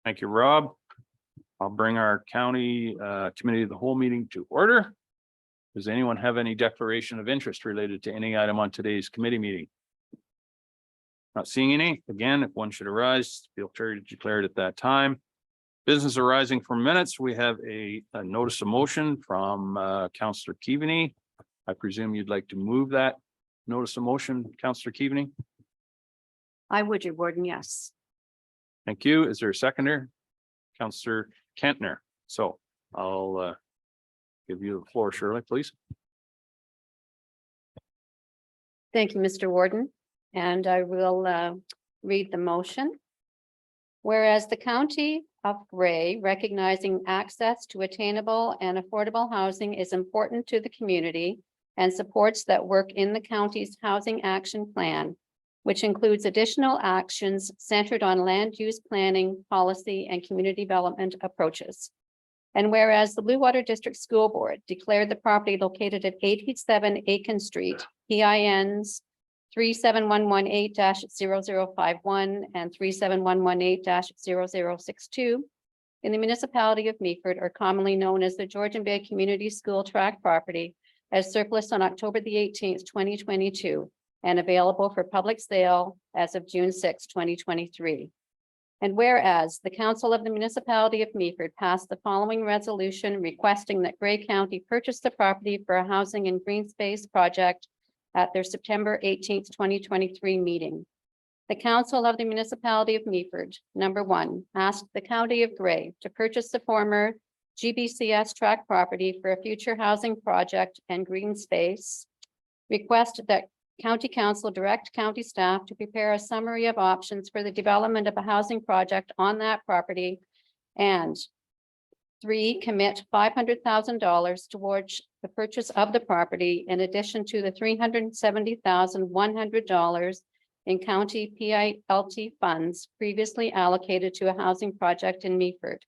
Thank you, Rob. I'll bring our county committee of the whole meeting to order. Does anyone have any declaration of interest related to any item on today's committee meeting? Not seeing any. Again, if one should arise, feel free to declare it at that time. Business arising from minutes, we have a notice of motion from Councillor Keaveney. I presume you'd like to move that notice of motion, Councillor Keaveney? I would, Your Warden, yes. Thank you. Is there a seconder? Councillor Kentner. So I'll give you the floor, Shirley, please. Thank you, Mr. Warden. And I will read the motion. Whereas the County of Gray recognizing access to attainable and affordable housing is important to the community and supports that work in the county's housing action plan, which includes additional actions centered on land use planning, policy, and community development approaches. And whereas the Blue Water District School Board declared the property located at 87 Aiken Street, PINs 37118-0051 and 37118-0062 in the municipality of Meaford, are commonly known as the Georgian Bay Community School Tract property, as surplus on October the 18th, 2022, and available for public sale as of June 6, 2023. And whereas the Council of the Municipality of Meaford passed the following resolution requesting that Gray County purchase the property for a housing and green space project at their September 18th, 2023 meeting. The Council of the Municipality of Meaford, number one, asked the County of Gray to purchase the former GBCS tract property for a future housing project and green space. Request that County Council direct county staff to prepare a summary of options for the development of a housing project on that property. And three, commit $500,000 towards the purchase of the property in addition to the $370,100 in county PILT funds previously allocated to a housing project in Meaford.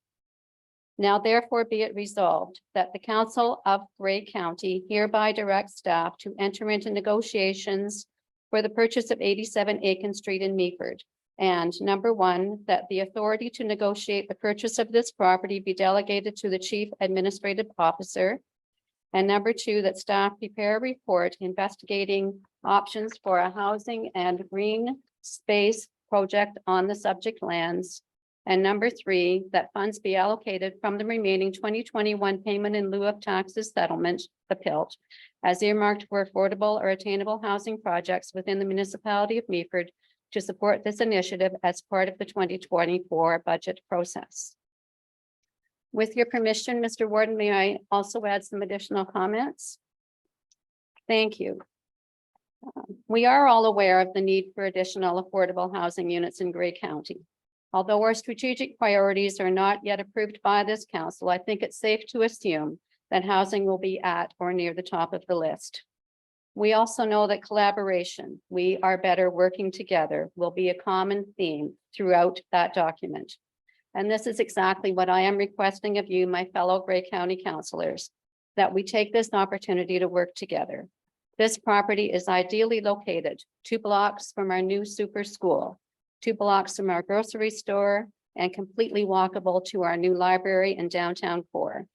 Now therefore be it resolved that the Council of Gray County hereby directs staff to enter into negotiations for the purchase of 87 Aiken Street in Meaford. And number one, that the authority to negotiate the purchase of this property be delegated to the Chief Administrative Officer. And number two, that staff prepare a report investigating options for a housing and green space project on the subject lands. And number three, that funds be allocated from the remaining 2021 payment in lieu of taxes settlement, the PILT, as earmarked for affordable or attainable housing projects within the municipality of Meaford to support this initiative as part of the 2024 budget process. With your permission, Mr. Warden, may I also add some additional comments? Thank you. We are all aware of the need for additional affordable housing units in Gray County. Although our strategic priorities are not yet approved by this council, I think it's safe to assume that housing will be at or near the top of the list. We also know that collaboration, we are better working together, will be a common theme throughout that document. And this is exactly what I am requesting of you, my fellow Gray County councilors, that we take this opportunity to work together. This property is ideally located 2 blocks from our new super school, 2 blocks from our grocery store, and completely walkable to our new library and downtown core.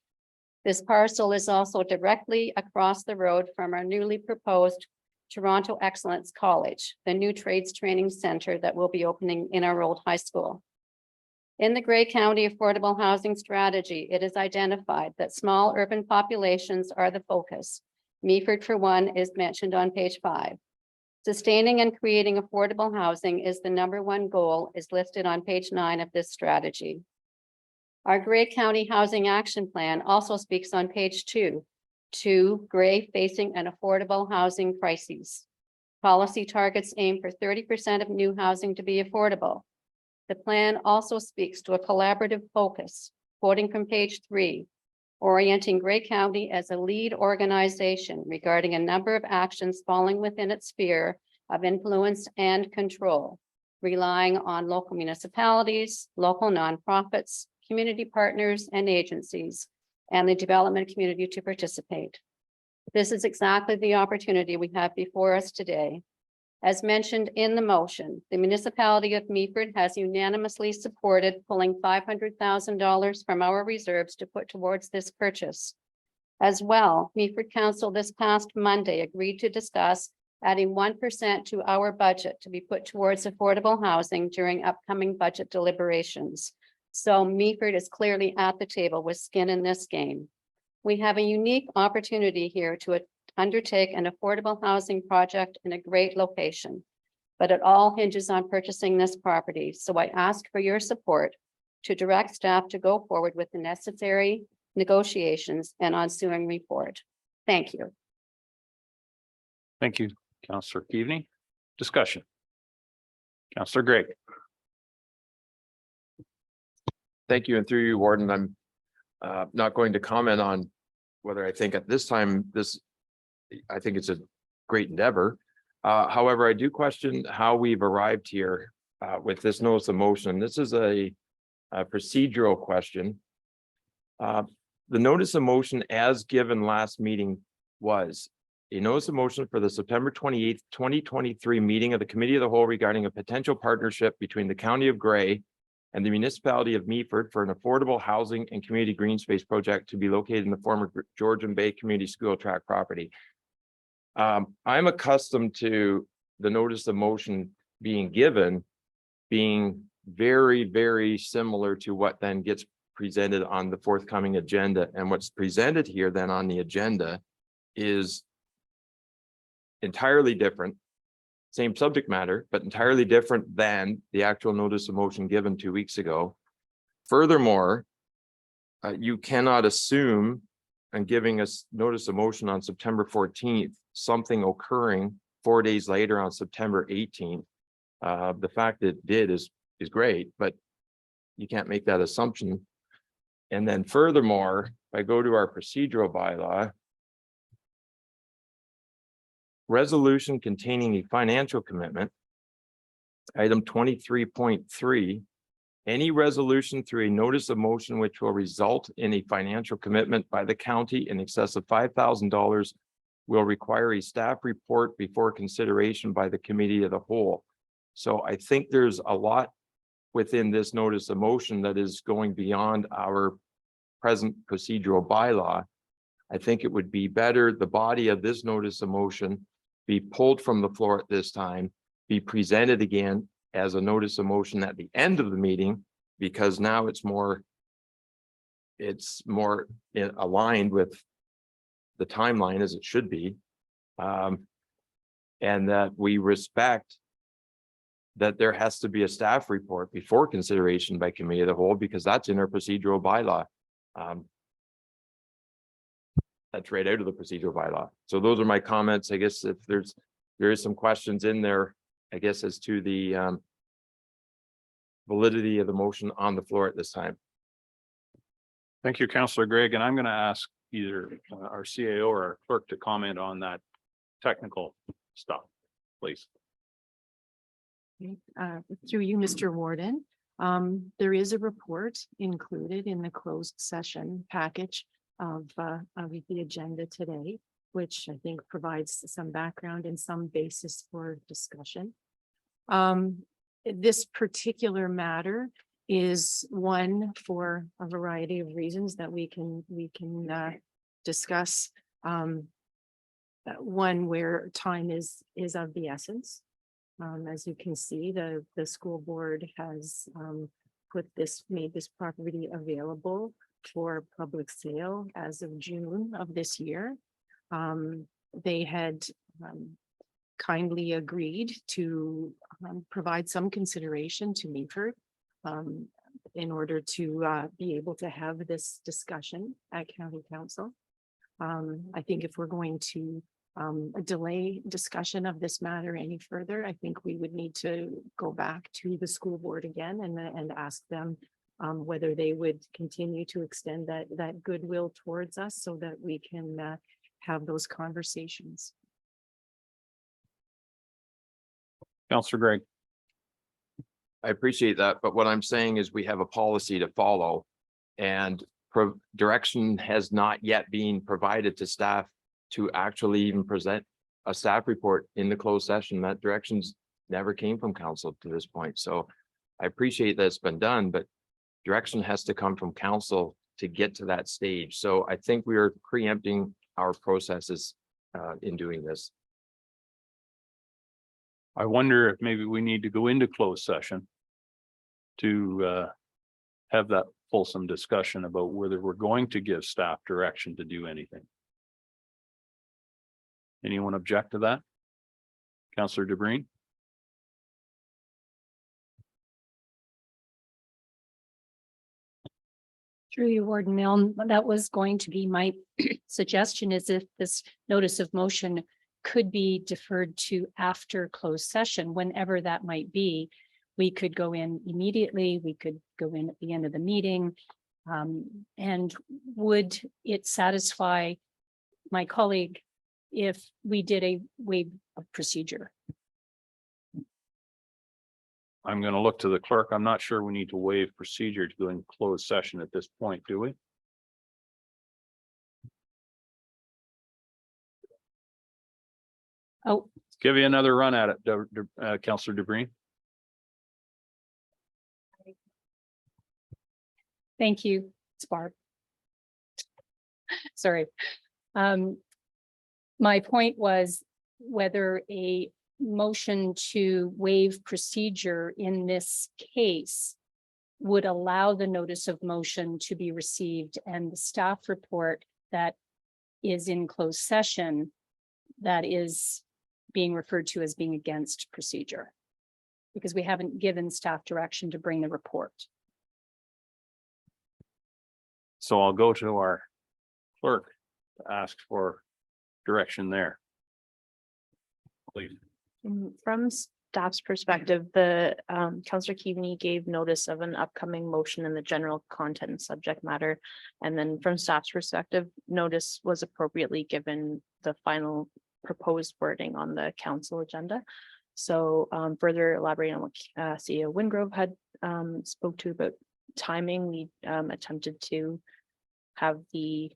This parcel is also directly across the road from our newly proposed Toronto Excellence College, the new trades training center that will be opening in our old high school. In the Gray County Affordable Housing Strategy, it is identified that small urban populations are the focus. Meaford, for one, is mentioned on page 5. Sustaining and creating affordable housing is the number one goal, is listed on page 9 of this strategy. Our Gray County Housing Action Plan also speaks on page 2 to Gray facing an affordable housing crisis. Policy targets aim for 30% of new housing to be affordable. The plan also speaks to a collaborative focus, quoting from page 3, orienting Gray County as a lead organization regarding a number of actions falling within its sphere of influence and control, relying on local municipalities, local nonprofits, community partners and agencies, and the development community to participate. This is exactly the opportunity we have before us today. As mentioned in the motion, the municipality of Meaford has unanimously supported pulling $500,000 from our reserves to put towards this purchase. As well, Meaford Council this past Monday agreed to discuss adding 1% to our budget to be put towards affordable housing during upcoming budget deliberations. So Meaford is clearly at the table with skin in this game. We have a unique opportunity here to undertake an affordable housing project in a great location, but it all hinges on purchasing this property. So I ask for your support to direct staff to go forward with the necessary negotiations and ensuing report. Thank you. Thank you, Councillor Keaveney. Discussion. Councillor Gregg. Thank you. And through you, Warden, I'm not going to comment on whether I think at this time, I think it's a great endeavor. However, I do question how we've arrived here with this notice of motion. This is a procedural question. The notice of motion as given last meeting was a notice of motion for the September 28th, 2023 meeting of the Committee of the Whole regarding a potential partnership between the County of Grey and the municipality of Meaford for an affordable housing and community green space project to be located in the former Georgian Bay Community School tract property. I'm accustomed to the notice of motion being given, being very, very similar to what then gets presented on the forthcoming agenda. And what's presented here then on the agenda is entirely different, same subject matter, but entirely different than the actual notice of motion given 2 weeks ago. Furthermore, you cannot assume, and giving us notice of motion on September 14th, something occurring 4 days later on September 18th. The fact that it did is great, but you can't make that assumption. And then furthermore, if I go to our procedural bylaw, resolution containing a financial commitment, item 23.3, any resolution through a notice of motion which will result in a financial commitment by the county in excess of $5,000 will require a staff report before consideration by the Committee of the Whole. So I think there's a lot within this notice of motion that is going beyond our present procedural bylaw. I think it would be better the body of this notice of motion be pulled from the floor at this time, be presented again as a notice of motion at the end of the meeting, because now it's more aligned with the timeline as it should be. And that we respect that there has to be a staff report before consideration by Committee of the Whole, because that's in our procedural bylaw. That's right out of the procedural bylaw. So those are my comments. I guess if there is some questions in there, I guess, as to the validity of the motion on the floor at this time. Thank you, Councillor Gregg. And I'm going to ask either our CAO or our clerk to comment on that technical stuff, please. Through you, Mr. Warden, there is a report included in the closed session package of the agenda today, which I think provides some background and some basis for discussion. This particular matter is one for a variety of reasons that we can discuss. One where time is of the essence. As you can see, the school board has made this property available for public sale as of June of this year. They had kindly agreed to provide some consideration to Meaford in order to be able to have this discussion at County Council. I think if we're going to delay discussion of this matter any further, I think we would need to go back to the school board again and ask them whether they would continue to extend that goodwill towards us so that we can have those conversations. Councillor Gregg. I appreciate that, but what I'm saying is we have a policy to follow, and direction has not yet been provided to staff to actually even present a staff report in the closed session. That directions never came from council to this point. So I appreciate that it's been done, but direction has to come from council to get to that stage. So I think we are preempting our processes in doing this. I wonder if maybe we need to go into closed session to have that fulsome discussion about whether we're going to give staff direction to do anything. Anyone object to that? Councillor DeBreen? Through you, Warden Milne, that was going to be my suggestion, is if this notice of motion could be deferred to after closed session, whenever that might be. We could go in immediately, we could go in at the end of the meeting. And would it satisfy my colleague if we did a waive of procedure? I'm going to look to the clerk. I'm not sure we need to waive procedure to go in closed session at this point, do we? Oh, Give you another run at it, Councillor DeBreen. thank you, it's Barb. Sorry. My point was whether a motion to waive procedure in this case would allow the notice of motion to be received and the staff report that is in closed session that is being referred to as being against procedure, because we haven't given staff direction to bring the report. So I'll go to our clerk to ask for direction there. Please. From staff's perspective, the Councillor Keaveney gave notice of an upcoming motion in the general content and subject matter. And then from staff's perspective, notice was appropriately given the final proposed wording on the council agenda. So further elaborating on what CEO Wingrove had spoke to about timing, we attempted to have the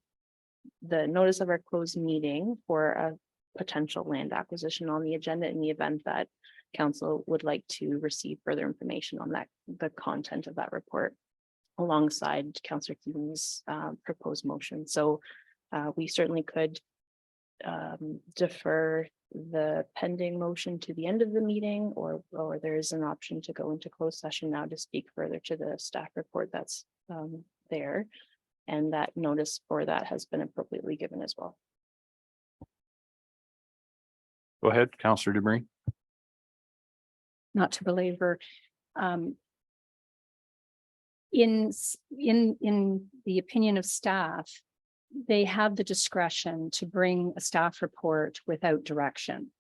notice of our closed meeting for a potential land acquisition on the agenda in the event that council would like to receive further information on that, the content of that report alongside Councillor Keaveney's proposed motion. So we certainly could defer the pending motion to the end of the meeting, or there is an option to go into closed session now to speak further to the staff report that's there. And that notice for that has been appropriately given as well. Go ahead, Councillor DeBreen. Not to belabor. In the opinion of staff, they have the discretion to bring a staff report without direction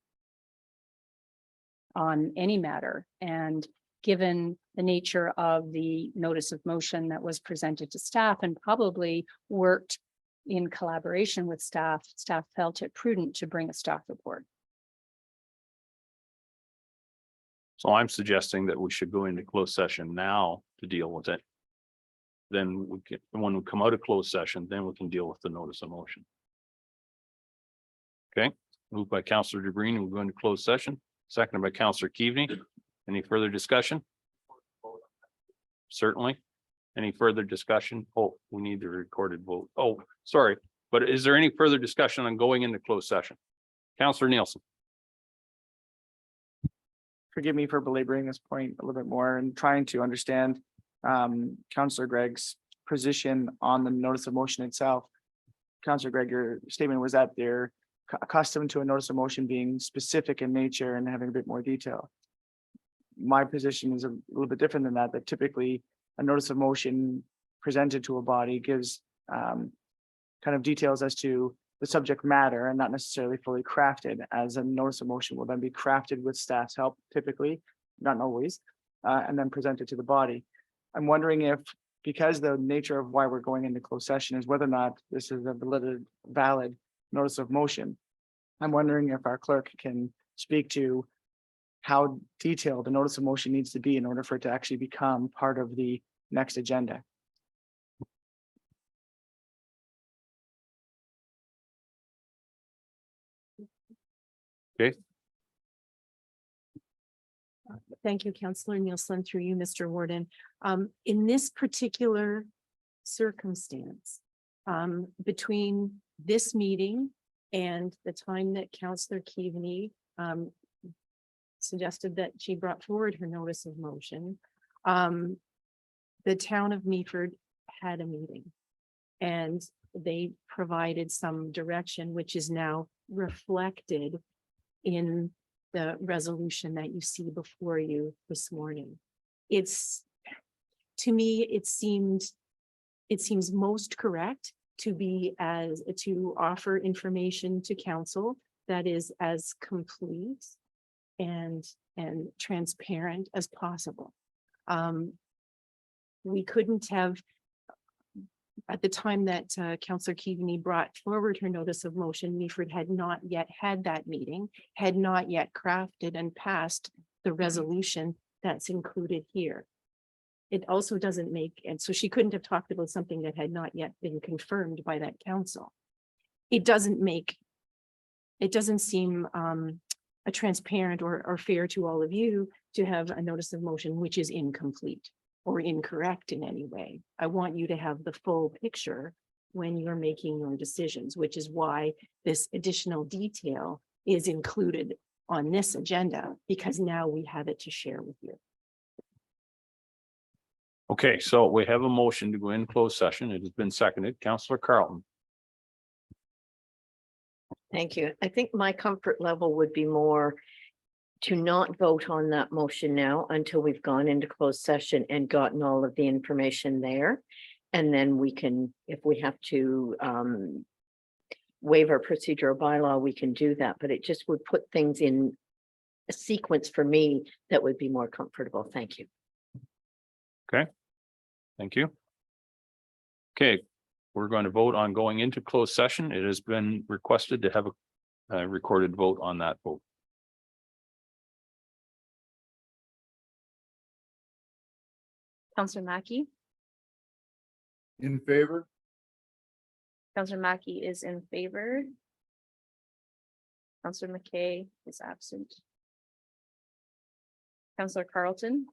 on any matter. And given the nature of the notice of motion that was presented to staff and probably worked in collaboration with staff felt it prudent to bring a staff report. So I'm suggesting that we should go into closed session now to deal with it. Then we can, when we come out of closed session, then we can deal with the notice of motion. Okay, moved by Councillor DeBreen, we'll go into closed session, seconded by Councillor Keaveney. Any further discussion? Certainly. Any further discussion? Oh, we need the recorded vote. Oh, sorry, but is there any further discussion on going into closed session? Councillor Nielsen. Forgive me for belaboring this point a little bit more and trying to understand Councillor Gregg's position on the notice of motion itself. Councillor Gregg, your statement was that they're accustomed to a notice of motion being specific in nature and having a bit more detail. My position is a little bit different than that, that typically a notice of motion presented to a body gives kind of details as to the subject matter and not necessarily fully crafted, as a notice of motion will then be crafted with staff's help, typically, not always, and then presented to the body. I'm wondering if, because the nature of why we're going into closed session is whether or not this is a valid notice of motion. I'm wondering if our clerk can speak to how detailed the notice of motion needs to be in order for it to actually become part of the next agenda. Thank you, Counselor Nielsen, through you, Mr. Warden. In this particular circumstance, between this meeting and the time that Counselor Keaveney suggested that she brought forward her notice of motion, the town of Meaford had a meeting. And they provided some direction, which is now reflected in the resolution that you see before you this morning. It's, to me, it seems most correct to offer information to council that is as complete and transparent as possible. We couldn't have, at the time that Councillor Keaveney brought forward her notice of motion, Meaford had not yet had that meeting, had not yet crafted and passed the resolution that's included here. It also doesn't make, and so she couldn't have talked about something that had not yet been confirmed by that council. It doesn't seem a transparent or fair to all of you to have a notice of motion which is incomplete or incorrect in any way. I want you to have the full picture when you're making your decisions, which is why this additional detail is included on this agenda, because now we have it to share with you. Okay, so we have a motion to go in closed session. It has been seconded. Councillor Carlton. Thank you. I think my comfort level would be more to not vote on that motion now until we've gone into closed session and gotten all of the information there. And then we can, if we have to waive our procedural bylaw, we can do that. But it just would put things in a sequence for me that would be more comfortable. Thank you. Thank you. Okay, we're going to vote on going into closed session. It has been requested to have a recorded vote on that vote. Counselor Mackey, In favor? Counselor Mackey is in favor. Counselor McKay is absent. Counselor Carlton.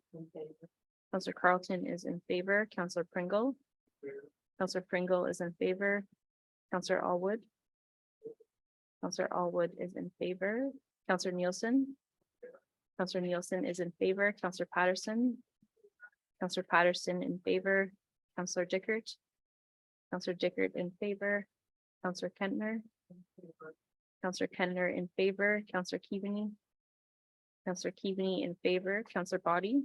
Counselor Carlton is in favor. Counselor Pringle. Counselor Pringle is in favor. Counselor Allwood. Counselor Allwood is in favor. Counselor Nielsen. Counselor Nielsen is in favor. Counselor Patterson. Counselor Patterson in favor. Counselor Dickert. Counselor Dickert in favor. Counselor Kentner. Counselor Kentner in favor. Counselor Keaveney. Counselor Keaveney in favor. Counselor Body.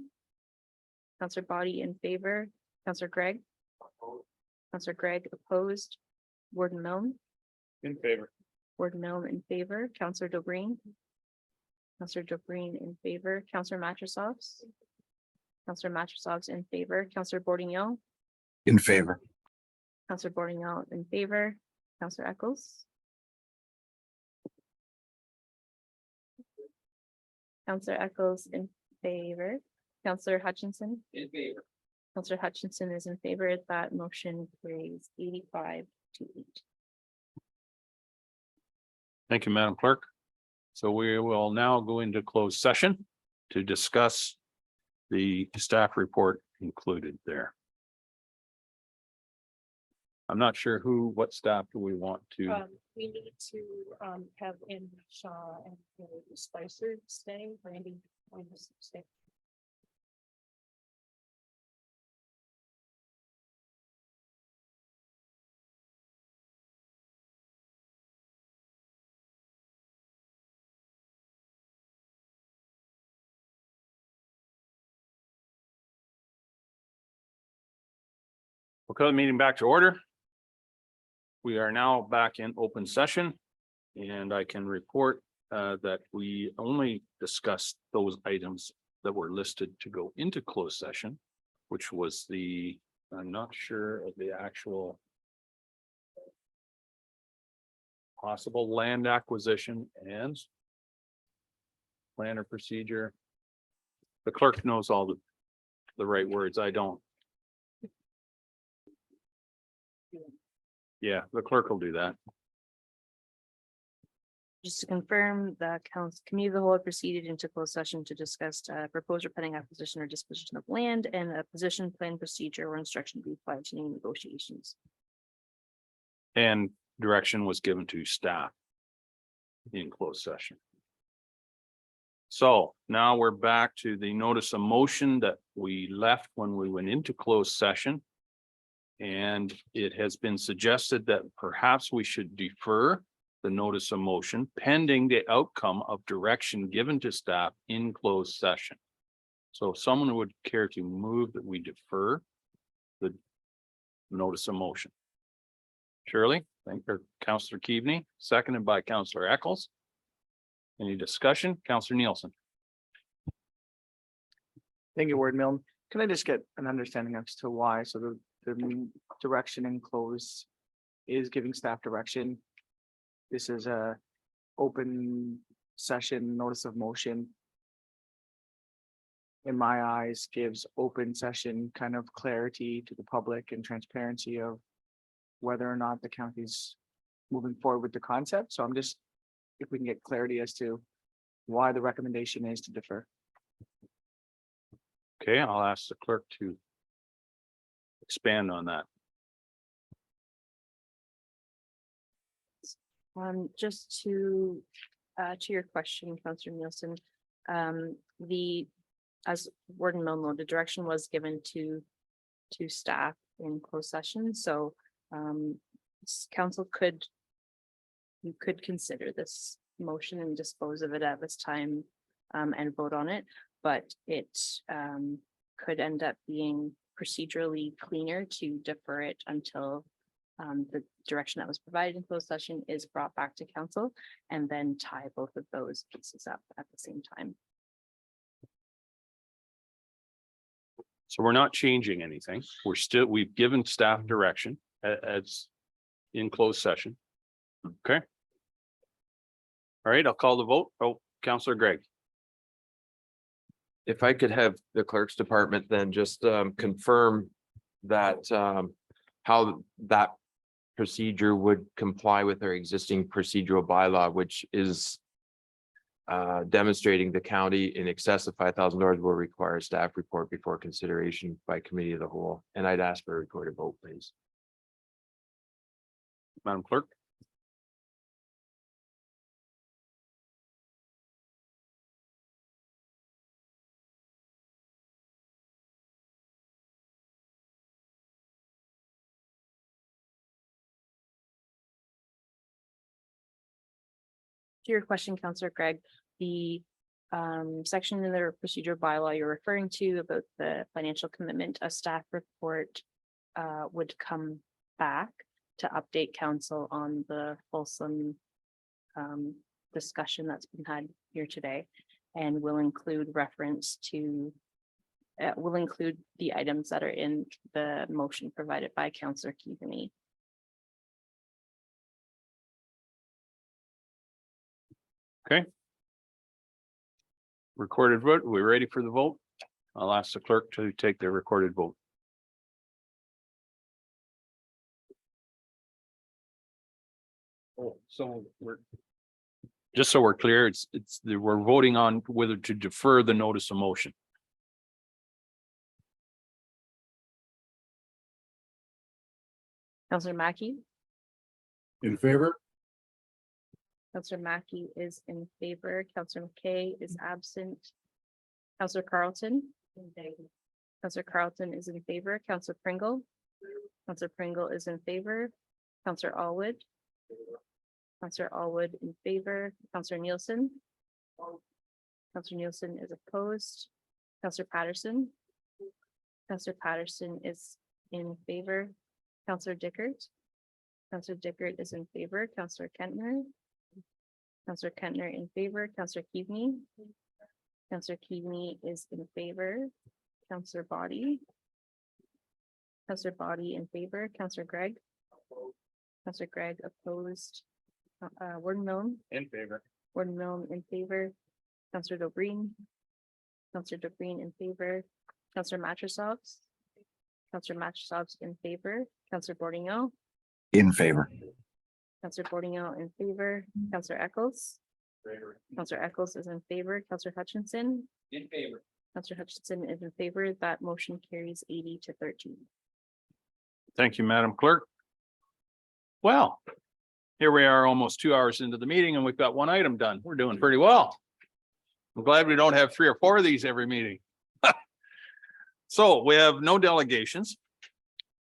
Counselor Body in favor. Counselor Gregg. Counselor Gregg opposed. Warden Milne. In favor. Warden Milne in favor. Counselor Dobreen. Counselor Dobreen in favor. Counselor Matrosovs. Counselor Matrosovs in favor. Counselor Bourdignon. In favor. Counselor Bourdignon in favor. Counselor Eccles. Counselor Eccles in favor. Counselor Hutchinson. In favor. Counselor Hutchinson is in favor. That motion carries 85-8. Thank you, Madam Clerk. So we will now go into closed session to discuss the staff report included there. I'm not sure what staff do we want to, We need to have in Shaw and Spicer stay, Randy. Stay. we'll call the meeting back to order. We are now back in open session, and I can report that we only discussed those items that were listed to go into closed session, which was I'm not sure of the actual possible land acquisition and plan or procedure. The clerk knows all the right words. I don't. Yeah, the clerk will do that. Just to confirm, the committee of the whole proceeded into closed session to discuss proposed or pending acquisition or disposition of land and a position, plan, procedure, or instruction to be applied to any negotiations. And direction was given to staff in closed session. So now we're back to the notice of motion that we left when we went into closed session. And it has been suggested that perhaps we should defer the notice of motion pending the outcome of direction given to staff in closed session. So if someone would care to move that we defer the notice of motion. Shirley, thank you, Councillor Keaveney, seconded by Councillor Eccles. Any discussion? Councillor Nielsen. Thank you, Ward Milne. Can I just get an understanding as to why? So the direction in close is giving staff direction. This is a open session notice of motion. In my eyes, gives open session kind of clarity to the public and transparency of whether or not the county's moving forward with the concept. So I'm just, if we can get clarity as to why the recommendation is to defer. Okay, I'll ask the clerk to expand on that. Just to your question, Councillor Nielsen, as Warden Milne noted, the direction was given to staff in closed session, so council you could consider this motion and dispose of it at this time and vote on it, but it could end up being procedurally cleaner to defer it until the direction that was provided in closed session is brought back to council and then tie both of those pieces up at the same time. So we're not changing anything. We've given staff direction as in closed session. Okay. All right, I'll call the vote. Oh, Councillor Gregg. If I could have the clerk's department then just confirm that how that procedure would comply with our existing procedural bylaw, which is demonstrating the county in excess of $5,000 will require a staff report before consideration by committee of the whole. And I'd ask for a recorded vote, please. Madam Clerk. To your question, Councillor Craig, the section in the procedure bylaw you're referring to about the financial commitment, a staff report would come back to update council on the fulsome discussion that's been had here today, and will include reference to will include the items that are in the motion provided by Councillor Keaveney. Okay. Recorded vote. We're ready for the vote. I'll ask the clerk to take the recorded vote. Oh, so just so we're clear, we're voting on whether to defer the notice of motion. Councillor Mackey. In favor? Councillor Mackey is in favor. Councillor McKay is absent. Councillor Carlton. Councillor Carlton is in favor. Councillor Pringle. Councillor Pringle is in favor. Councillor Allwood. Councillor Allwood in favor. Councillor Nielsen. Councillor Nielsen is opposed. Councillor Patterson. Councillor Patterson is in favor. Councillor Dickert. Councillor Dickert is in favor. Councillor Kentner. Councillor Kentner in favor. Councillor Keaveney. Councillor Keaveney is in favor. Councillor Body. Councillor Body in favor. Councillor Gregg. Councillor Gregg opposed. Warden Milne. In favor. Warden Milne in favor. Councillor Dobreen. Councillor Dobreen in favor. Councillor Matrosovs. Councillor Matrosovs in favor. Councillor Bordignon. In favor. Counselor Bording in favor, Counselor Eccles. Counselor Eccles is in favor, Counselor Hutchinson. In favor. Counselor Hutchinson is in favor. That motion carries 80-13. Thank you, Madam Clerk. Well, here we are almost 2 hours into the meeting and we've got one item done. We're doing pretty well. I'm glad we don't have 3 or 4 of these every meeting. So we have no delegations.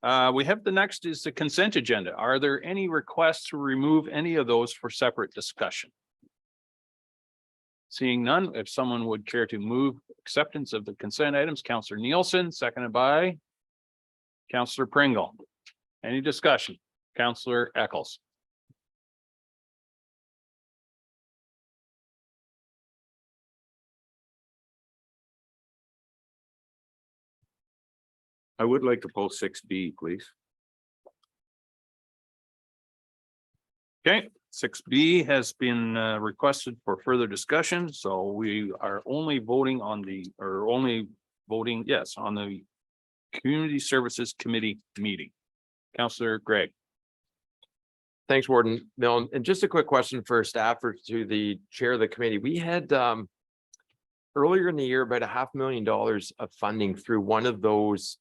We have the next is the consent agenda. Are there any requests to remove any of those for separate discussion? Seeing none, if someone would care to move acceptance of the consent items, Counselor Nielsen, seconded by Counselor Pringle. Any discussion? Counselor Eccles. I would like to pull 6B, please. Okay, 6B has been requested for further discussion, so we are only voting on yes, on the Community Services Committee meeting. Counselor Greg. Thanks, Warden Milne. And just a quick question for staff or to the chair of the committee. We had earlier in the year about $500,000 of funding through one of those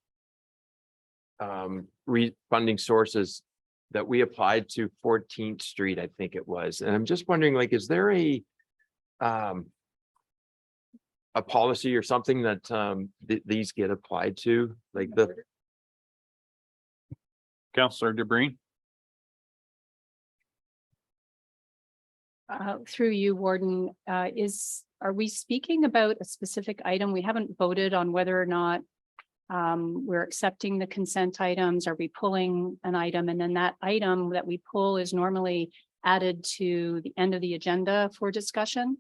refunding sources that we applied to 14th Street, I think it was. And I'm just wondering, like, is there a policy or something that these get applied to, like the Counselor DeBreen. Through you, Warden, are we speaking about a specific item? We haven't voted on whether or not we're accepting the consent items. Are we pulling an item? And then that item that we pull is normally added to the end of the agenda for discussion?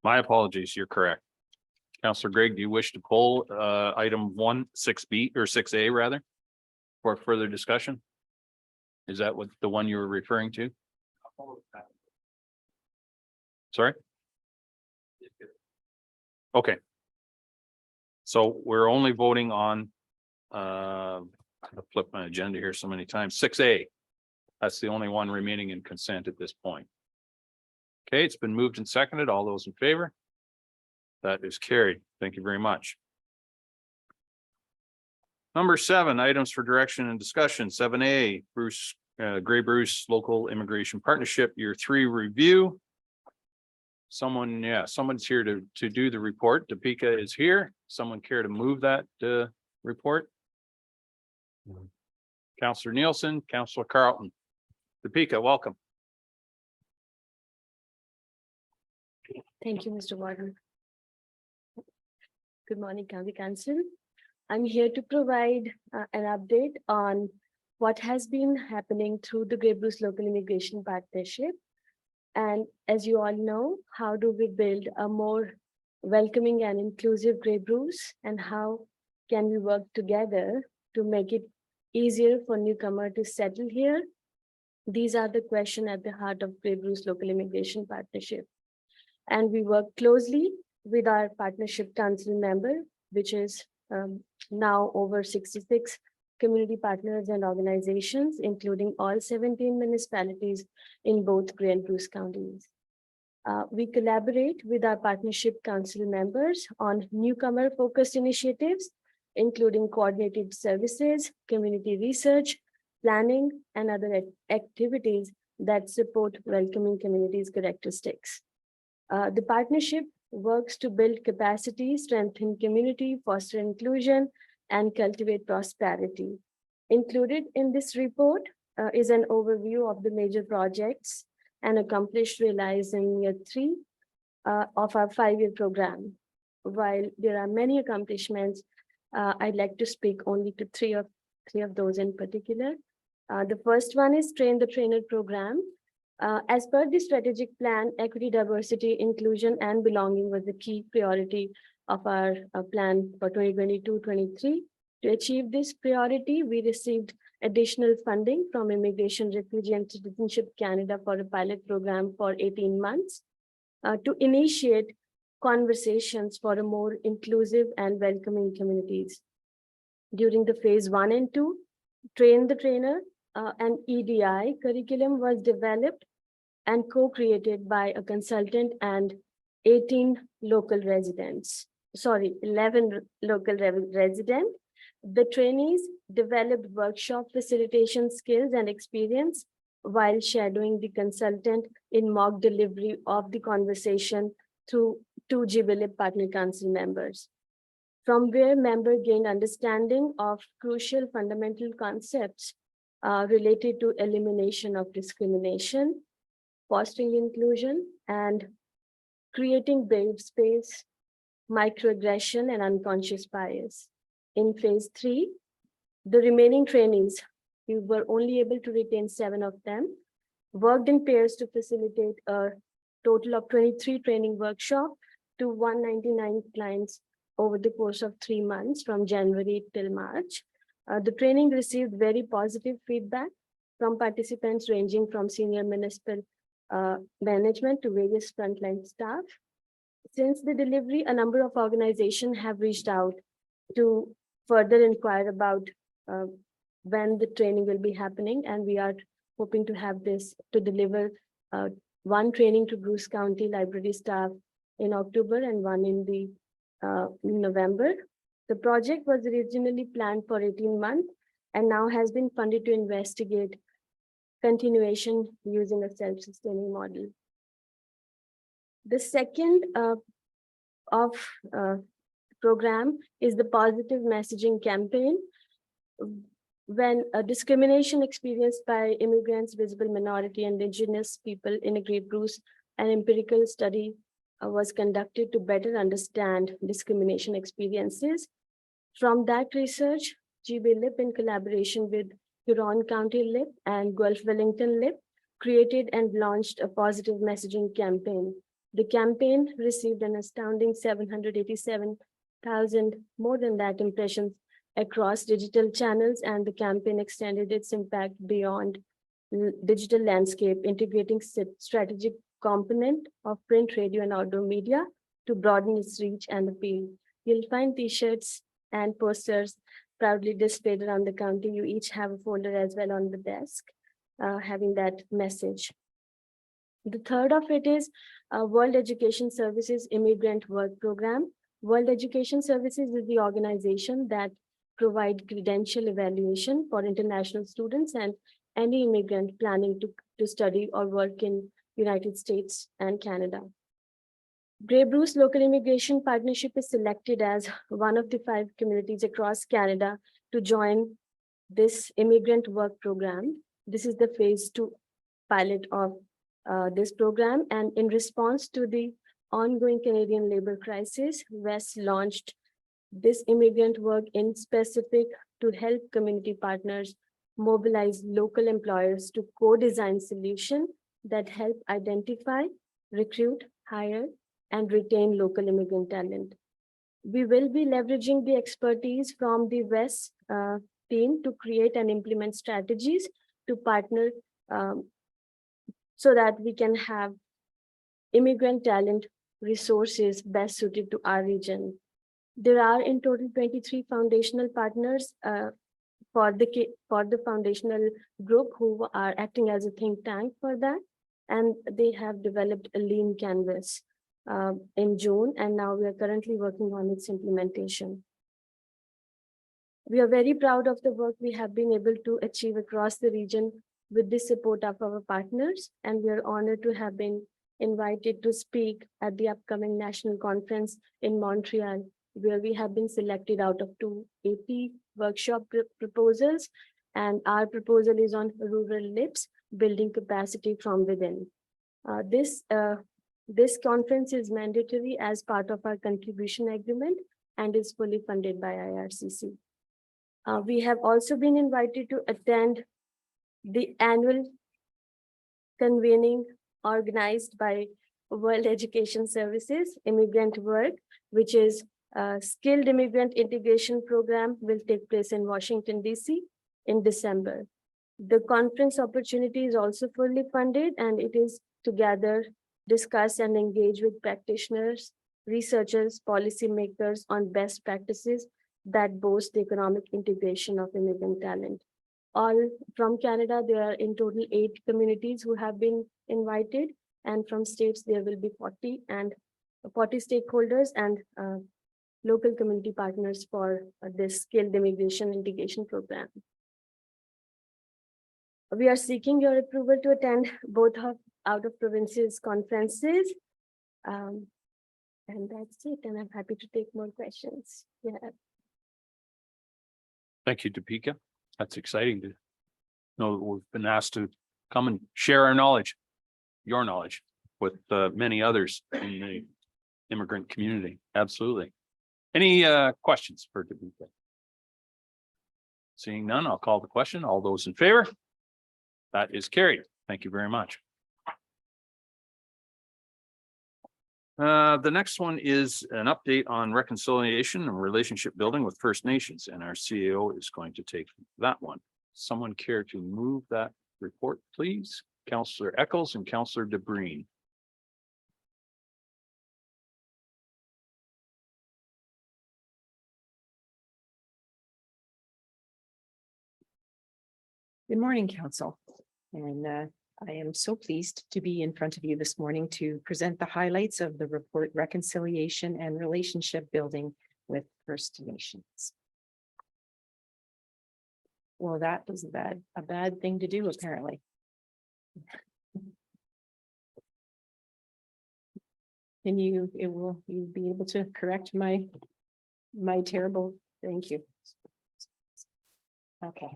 My apologies, you're correct. Counselor Greg, do you wish to pull item 6B or 6A rather? For further discussion? Is that what the one you were referring to? Sorry? Okay. So we're only voting on I've flipped my agenda here so many times. 6A. That's the only one remaining in consent at this point. Okay, it's been moved and seconded. All those in favor? That is carried. Thank you very much. Number 7, items for direction and discussion. 7A, Grey Bruce Local Immigration Partnership Year 3 review. Someone's here to do the report. Topeka is here. Someone care to move that report? Counselor Nielsen, Counselor Carlton. Topeka, welcome. Thank you, Mr. Warden. Good morning, County Council. I'm here to provide an update on what has been happening through the Grey Bruce Local Immigration Partnership. And as you all know, how do we build a more welcoming and inclusive Grey Bruce, and how can we work together to make it easier for newcomers to settle here? These are the questions at the heart of Grey Bruce Local Immigration Partnership. And we work closely with our partnership council member, which is now over 66 community partners and organizations, including all 17 municipalities in both Grey and Bruce counties. We collaborate with our partnership council members on newcomer focused initiatives, including coordinated services, community research, planning, and other activities that support welcoming communities' characteristics. The partnership works to build capacity, strengthen community, foster inclusion, and cultivate prosperity. Included in this report is an overview of the major projects and accomplished realized in year 3 of our 5-year program. While there are many accomplishments, I'd like to speak only to three of those in particular. The first one is Train the Trainer program. As per the strategic plan, equity, diversity, inclusion, and belonging was the key priority of our plan for 2022-23. To achieve this priority, we received additional funding from Immigration, Refugee, and Citizenship Canada for a pilot program for 18 months to initiate conversations for a more inclusive and welcoming communities. During the phase 1 and 2, Train the Trainer an EDI curriculum was developed and co-created by a consultant and 18 local residents. Sorry, 11 local residents. The trainees developed workshop facilitation skills and experience while shadowing the consultant in mock delivery of the conversation through 2 GBLIP Partner Council members, from where member gained understanding of crucial fundamental concepts related to elimination of discrimination, fostering inclusion, and creating brave space, microaggression, and unconscious bias. In phase 3, the remaining trainees, we were only able to retain 7 of them, worked in pairs to facilitate a total of 23 training workshops to 199 clients over the course of 3 months from January till March. The training received very positive feedback from participants ranging from senior municipal management to various frontline staff. Since the delivery, a number of organizations have reached out to further inquire about when the training will be happening, and we are hoping to have this to deliver one training to Bruce County Library staff in October and one in the November. The project was originally planned for 18 months and now has been funded to investigate continuation using a self-sustaining model. The second program is the positive messaging campaign. When a discrimination experienced by immigrants, visible minority, and indigenous people in a Great Bruce, an empirical study was conducted to better understand discrimination experiences. From that research, GB-LIP in collaboration with Huron County LIP and Gulf Wellington LIP created and launched a positive messaging campaign. The campaign received an astounding 787,000, more than that, impressions across digital channels, and the campaign extended its impact beyond digital landscape, integrating strategic component of print, radio, and outdoor media to broaden its reach and appeal. You'll find t-shirts and posters proudly displayed around the county. You each have a folder as well on the desk, having that message. The third of it is World Education Services Immigrant Work Program. World Education Services is the organization that provide credential evaluation for international students and any immigrant planning to study or work in United States and Canada. Grey Bruce Local Immigration Partnership is selected as one of the 5 communities across Canada to join this immigrant work program. This is the phase 2 pilot of this program, and in response to the ongoing Canadian labor crisis, WES launched this immigrant work in specific to help community partners mobilize local employers to co-design solutions that help identify, recruit, hire, and retain local immigrant talent. We will be leveraging the expertise from the WES team to create and implement strategies to partner so that we can have immigrant talent resources best suited to our region. There are in total 23 foundational partners for the foundational group who are acting as a think tank for that. And they have developed a lean canvas in June, and now we are currently working on its implementation. We are very proud of the work we have been able to achieve across the region with the support of our partners, and we are honored to have been invited to speak at the upcoming national conference in Montreal, where we have been selected out of 280 workshop proposals, and our proposal is on rural LIPs, building capacity from within. This conference is mandatory as part of our contribution agreement and is fully funded by IRCC. We have also been invited to attend the annual convening organized by World Education Services Immigrant Work, which is a skilled immigrant integration program, will take place in Washington, DC in December. The conference opportunity is also fully funded, and it is to gather, discuss, and engage with practitioners, researchers, policymakers on best practices that boost the economic integration of immigrant talent. all from Canada. There are in total 8 communities who have been invited, and from states there will be 40 stakeholders and local community partners for this skilled immigration integration program. We are seeking your approval to attend both of out of provinces conferences. And that's it, and I'm happy to take more questions. Yeah. Thank you, Deepika. That's exciting to know that we've been asked to come and share our knowledge, your knowledge, with many others in the immigrant community. Absolutely. Any questions for Deepika? Seeing none, I'll call the question. All those in favor? That is carried. Thank you very much. The next one is an update on reconciliation and relationship building with First Nations, and our CEO is going to take that one. Someone care to move that report, please? Councillor Eccles and Councillor DeBreen. Good morning, Council. And I am so pleased to be in front of you this morning to present the highlights of the report Reconciliation and Relationship Building with First Nations. Well, that was a bad thing to do, apparently. Can you be able to correct my terrible, thank you. Okay.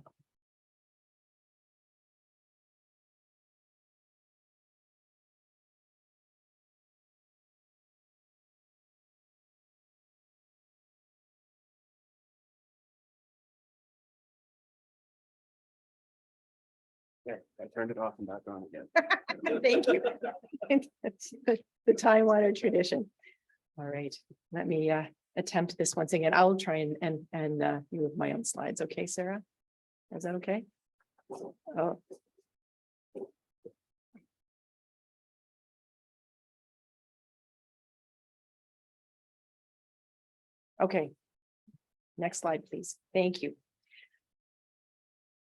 Okay, I turned it off and back on again. Thank you. That's the time-honored tradition. All right, let me attempt this once again. I'll try and you with my own slides. Okay, Sarah? Is that okay? Oh. Okay. Next slide, please. Thank you.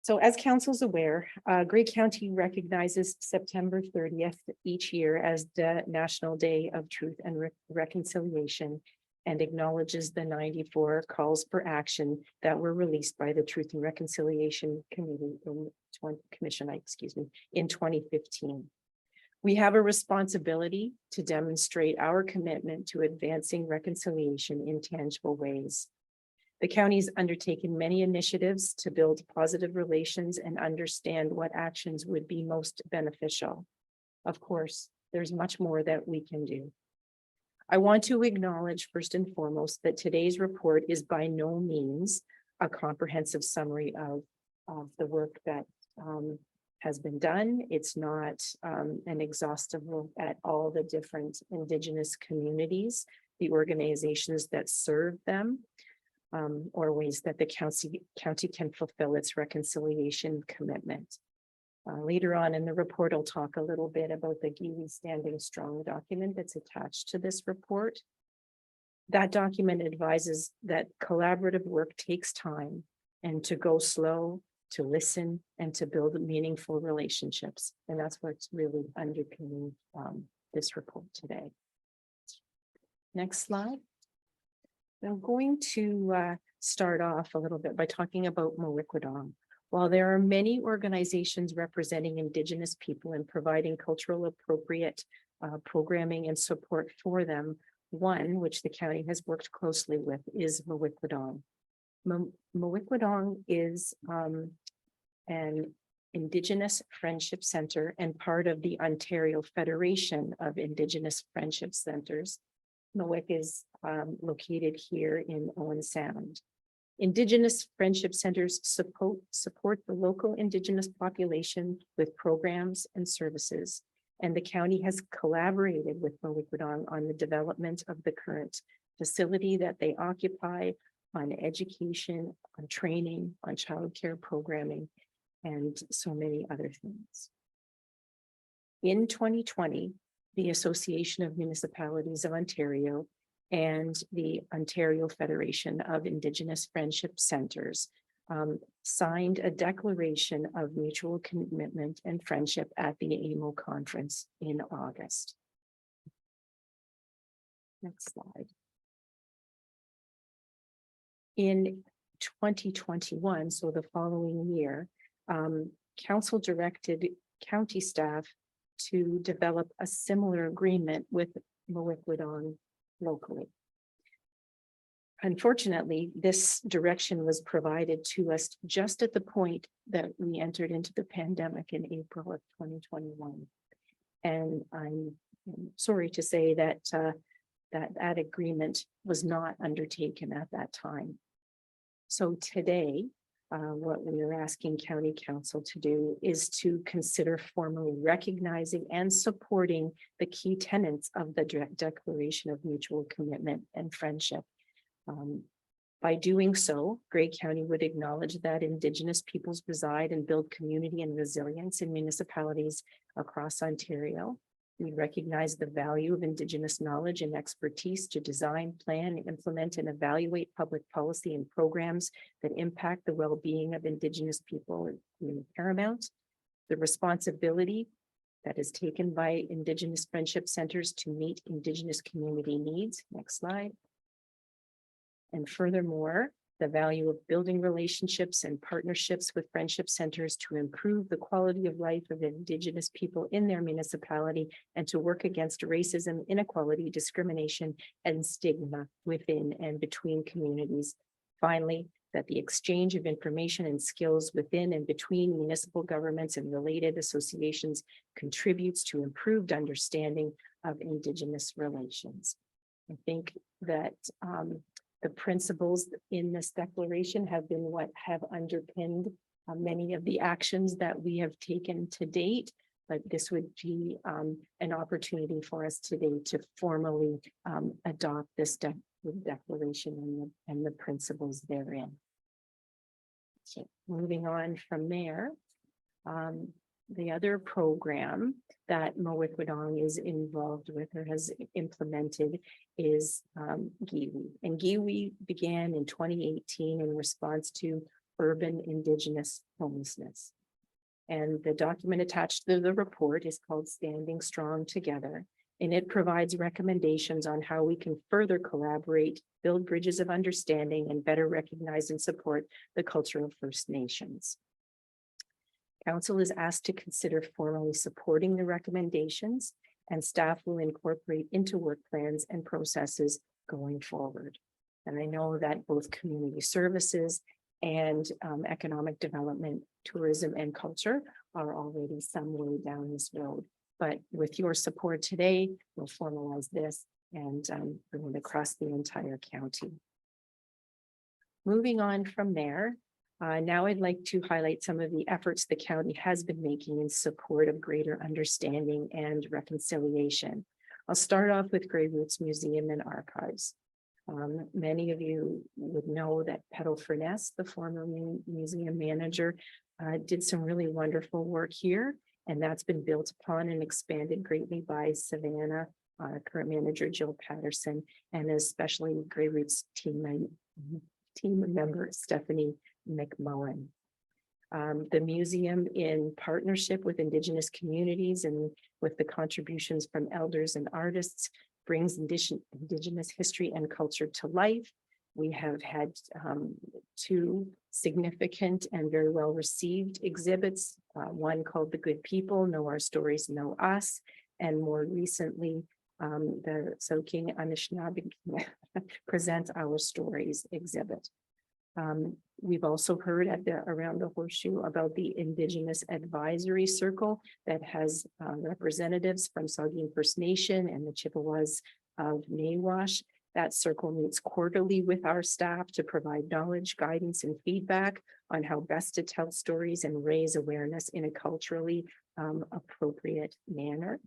So as council's aware, Grey County recognizes September 30th each year as the National Day of Truth and Reconciliation, and acknowledges the 94 calls for action that were released by the Truth and Reconciliation Committee in 2015. We have a responsibility to demonstrate our commitment to advancing reconciliation in tangible ways. The county's undertaken many initiatives to build positive relations and understand what actions would be most beneficial. Of course, there's much more that we can do. I want to acknowledge first and foremost that today's report is by no means a comprehensive summary of the work that has been done. It's not an exhaustive look at all the different Indigenous communities, the organizations that serve them, or ways that the county can fulfill its reconciliation commitment. Later on in the report, I'll talk a little bit about the Giwi Standing Strong document that's attached to this report. That document advises that collaborative work takes time, and to go slow, to listen, and to build meaningful relationships. And that's what's really underpinning this report today. Next slide. I'm going to start off a little bit by talking about Mawikwadong. While there are many organizations representing Indigenous people and providing cultural appropriate programming and support for them, one which the county has worked closely with is Mawikwadong. Mawikwadong is an Indigenous Friendship Center and part of the Ontario Federation of Indigenous Friendship Centers. Mawik is located here in Owen Sound. Indigenous Friendship Centers support the local Indigenous population with programs and services, and the county has collaborated with Mawikwadong on the development of the current facility that they occupy, on education, on training, on childcare programming, and so many other things. In 2020, the Association of Municipalities of Ontario and the Ontario Federation of Indigenous Friendship Centers signed a declaration of mutual commitment and friendship at the AMO conference in August. Next slide. In 2021, so the following year, council directed county staff to develop a similar agreement with Mawickwidong locally. Unfortunately, this direction was provided to us just at the point that we entered into the pandemic in April of 2021. And I'm sorry to say that that agreement was not undertaken at that time. So today, what we are asking County Council to do is to consider formally recognizing and supporting the key tenets of the Declaration of Mutual Commitment and Friendship. By doing so, Grey County would acknowledge that Indigenous peoples reside and build community and resilience in municipalities across Ontario. We recognize the value of Indigenous knowledge and expertise to design, plan, implement, and evaluate public policy and programs that impact the well-being of Indigenous people is paramount. The responsibility that is taken by Indigenous Friendship Centers to meet Indigenous community needs. Next slide. And furthermore, the value of building relationships and partnerships with friendship centers to improve the quality of life of Indigenous people in their municipality and to work against racism, inequality, discrimination, and stigma within and between communities. Finally, that the exchange of information and skills within and between municipal governments and related associations contributes to improved understanding of Indigenous relations. I think that the principles in this declaration have been what have underpinned many of the actions that we have taken to date, but this would be an opportunity for us today to formally adopt this declaration and the principles therein. So moving on from there, the other program that Mawickwidong is involved with or has implemented is GIWI. And GIWI began in 2018 in response to urban Indigenous homelessness. And the document attached to the report is called Standing Strong Together. And it provides recommendations on how we can further collaborate, build bridges of understanding, and better recognize and support the culture of First Nations. Council is asked to consider formally supporting the recommendations, and staff will incorporate into work plans and processes going forward. And I know that both community services and economic development, tourism, and culture are already some way down this road. But with your support today, we'll formalize this and bring it across the entire county. Moving on from there, now I'd like to highlight some of the efforts the county has been making in support of greater understanding and reconciliation. I'll start off with Grey Roots Museum and Archives. Many of you would know that Petal Furness, the former museum manager, did some really wonderful work here, and that's been built upon and expanded greatly by Savannah, current manager Jill Patterson, and especially Grey Roots team member Stephanie McMullen. The museum, in partnership with Indigenous communities and with the contributions from elders and artists, brings Indigenous history and culture to life. We have had two significant and very well received exhibits, one called The Good People, Know Our Stories, Know Us, and more recently, the So King Anishinaabe Present Our Stories exhibit. We've also heard around the Horseshoe about the Indigenous Advisory Circle that has representatives from Saugeen First Nation and the Chippewas of Nawash. That circle meets quarterly with our staff to provide knowledge, guidance, and feedback on how best to tell stories and raise awareness in a culturally appropriate manner.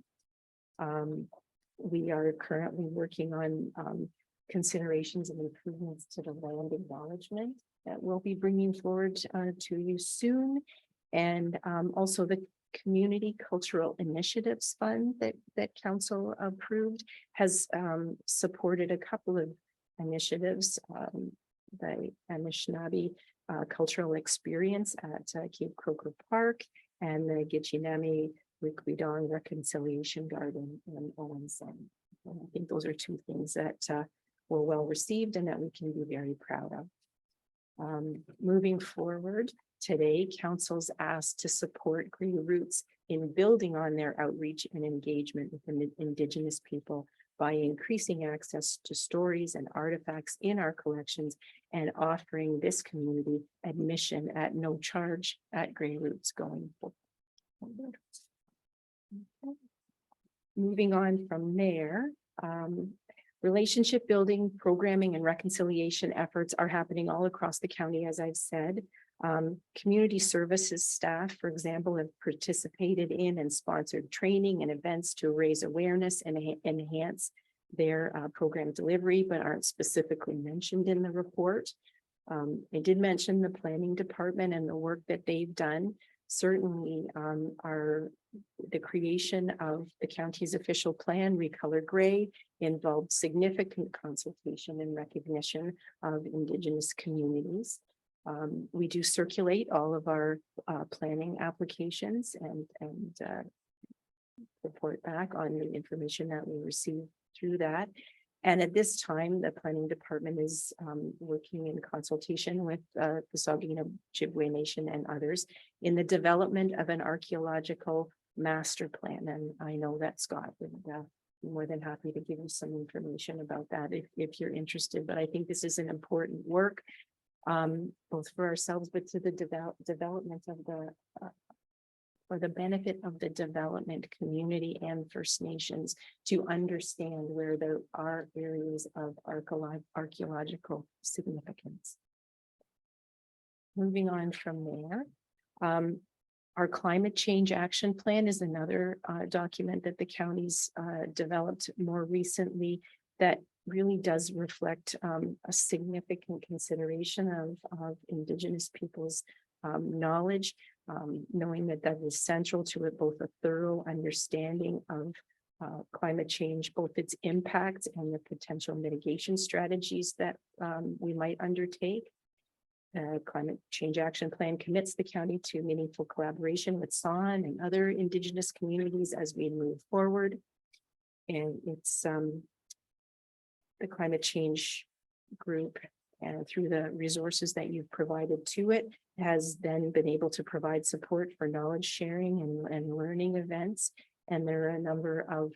We are currently working on considerations and improvements to the land acknowledgement that we'll be bringing forward to you soon. And also the Community Cultural Initiatives Fund that Council approved has supported a couple of initiatives. The Anishinaabe cultural experience at Cape Croker Park and the Gitchinami Wikwidong Reconciliation Garden in Owen Sound. And I think those are two things that were well received and that we can be very proud of. Moving forward, today, council's asked to support Grey Roots in building on their outreach and engagement with the Indigenous people by increasing access to stories and artifacts in our collections and offering this community admission at no charge at Grey Roots going forward. Moving on from there, relationship building, programming, and reconciliation efforts are happening all across the county, as I've said. Community services staff, for example, have participated in and sponsored training and events to raise awareness and enhance their program delivery, but aren't specifically mentioned in the report. I did mention the planning department and the work that they've done. Certainly, the creation of the county's official plan, Recolor Gray, involved significant consultation and recognition of Indigenous communities. We do circulate all of our planning applications and report back on the information that we receive through that. And at this time, the planning department is working in consultation with the Saugeen Ojibwe Nation and others in the development of an archaeological master plan. And I know that Scott would be more than happy to give you some information about that if you're interested. But I think this is an important work, both for ourselves, but to the development of the for the benefit of the development community and First Nations to understand where there are areas of archaeological significance. Moving on from there, our climate change action plan is another document that the county's developed more recently that really does reflect a significant consideration of Indigenous people's knowledge, knowing that that is central to it, both a thorough understanding of climate change, both its impact and the potential mitigation strategies that we might undertake. Climate Change Action Plan commits the county to meaningful collaboration with SON and other Indigenous communities as we move forward. And it's the climate change group, and through the resources that you've provided to it, has then been able to provide support for knowledge sharing and learning events. And there are a number of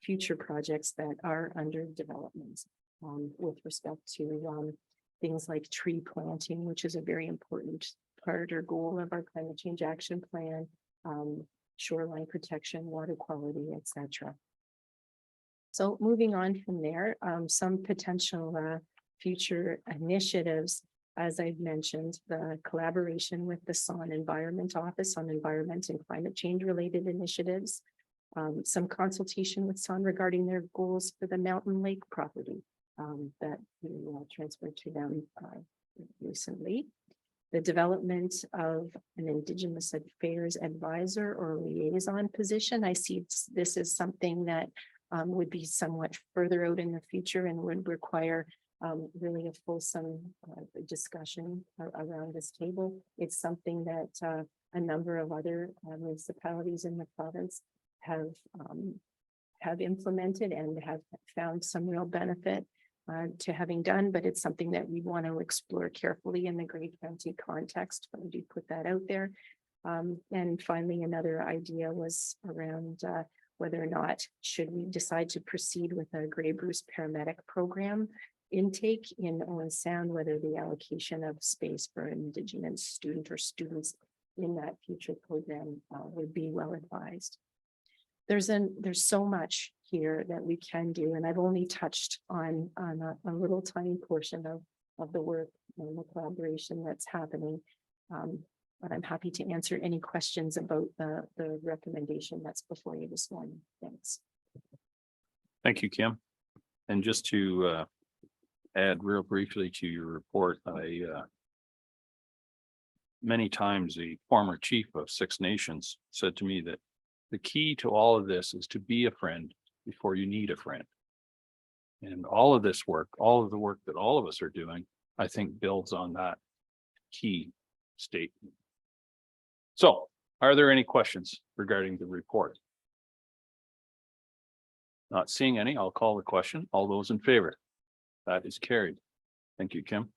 future projects that are under development with respect to things like tree planting, which is a very important part or goal of our climate change action plan, shoreline protection, water quality, etc. So moving on from there, some potential future initiatives, as I've mentioned, the collaboration with the SON Environment Office on environment and climate change related initiatives, some consultation with SON regarding their goals for the Mountain Lake property that we transferred to them recently. The development of an Indigenous Affairs Advisor or Liaison position. I see this as something that would be somewhat further out in the future and would require really a fulsome discussion around this table. It's something that a number of other municipalities in the province have implemented and have found some real benefit to having done, but it's something that we want to explore carefully in the Grey County context, but we do put that out there. And finally, another idea was around whether or not should we decide to proceed with a Grey Bruce paramedic program intake in Owen Sound, whether the allocation of space for an Indigenous student or students in that future program would be well advised. There's so much here that we can do, and I've only touched on a little tiny portion of the work and the collaboration that's happening. But I'm happy to answer any questions about the recommendation that's before you this morning. Thanks. Thank you, Kim. And just to add real briefly to your report, many times the former chief of Six Nations said to me that the key to all of this is to be a friend before you need a friend. And all of this work, all of the work that all of us are doing, I think builds on that key statement. So are there any questions regarding the report? Not seeing any, I'll call the question. All those in favor? That is carried. Thank you, Kim.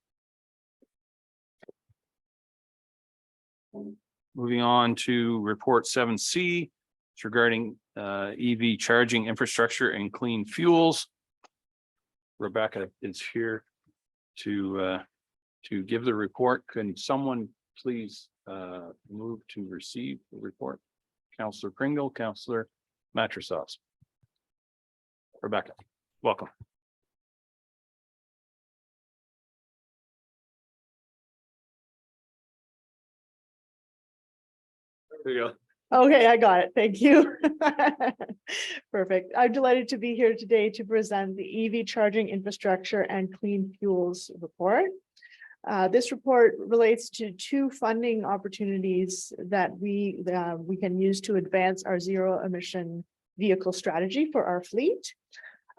Moving on to report 7C. It's regarding EV charging infrastructure and clean fuels. Rebecca is here to give the report. Can someone please move to receive the report? Councillor Pringle, Councillor Mattressauce. Rebecca, welcome. There you go. Okay, I got it. Thank you. Perfect. I'm delighted to be here today to present the EV charging infrastructure and clean fuels report. This report relates to two funding opportunities that we can use to advance our zero emission vehicle strategy for our fleet.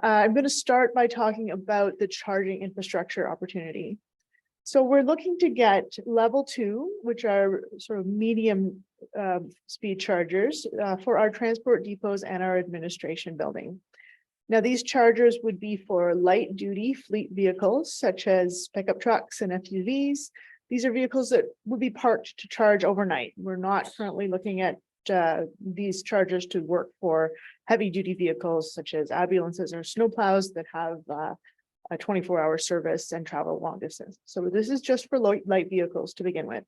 I'm going to start by talking about the charging infrastructure opportunity. So we're looking to get level 2, which are sort of medium speed chargers for our transport depots and our administration building. Now, these chargers would be for light duty fleet vehicles such as pickup trucks and FUVs. These are vehicles that would be parked to charge overnight. We're not currently looking at these chargers to work for heavy duty vehicles such as ambulances or snowplows that have a 24-hour service and travel long distance. So this is just for light vehicles to begin with.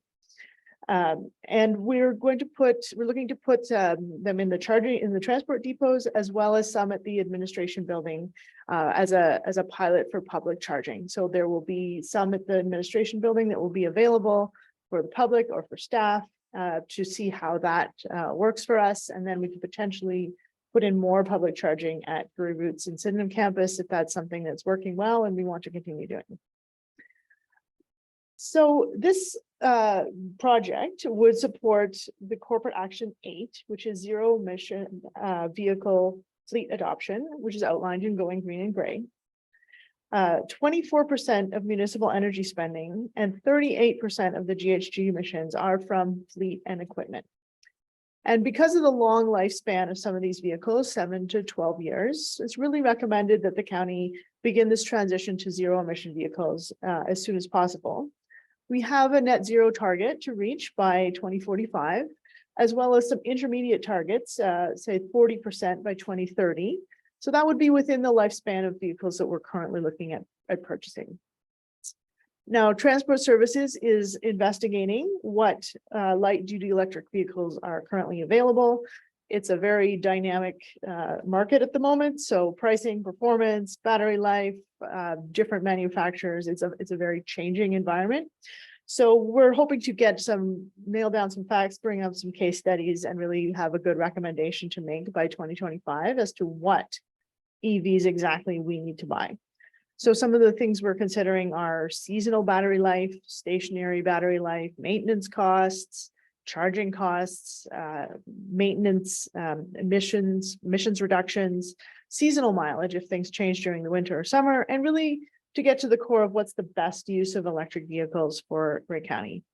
And we're looking to put them in the transport depots as well as some at the administration building as a pilot for public charging. So there will be some at the administration building that will be available for the public or for staff to see how that works for us. And then we could potentially put in more public charging at Brewery Roots and Sydenham campus if that's something that's working well and we want to continue doing. So this project would support the corporate action 8, which is zero emission vehicle fleet adoption, which is outlined in Going Green and Gray. 24% of municipal energy spending and 38% of the GHG emissions are from fleet and equipment. And because of the long lifespan of some of these vehicles, 7 to 12 years, it's really recommended that the county begin this transition to zero emission vehicles as soon as possible. We have a net zero target to reach by 2045, as well as some intermediate targets, say 40% by 2030. So that would be within the lifespan of vehicles that we're currently looking at purchasing. Now, Transport Services is investigating what light duty electric vehicles are currently available. It's a very dynamic market at the moment. So pricing, performance, battery life, different manufacturers, it's a very changing environment. So we're hoping to nail down some facts, bring up some case studies, and really have a good recommendation to make by 2025 as to what EVs exactly we need to buy. So some of the things we're considering are seasonal battery life, stationary battery life, maintenance costs, charging costs, maintenance, emissions reductions, seasonal mileage if things change during the winter or summer, and really to get to the core of what's the best use of electric vehicles for Grey County.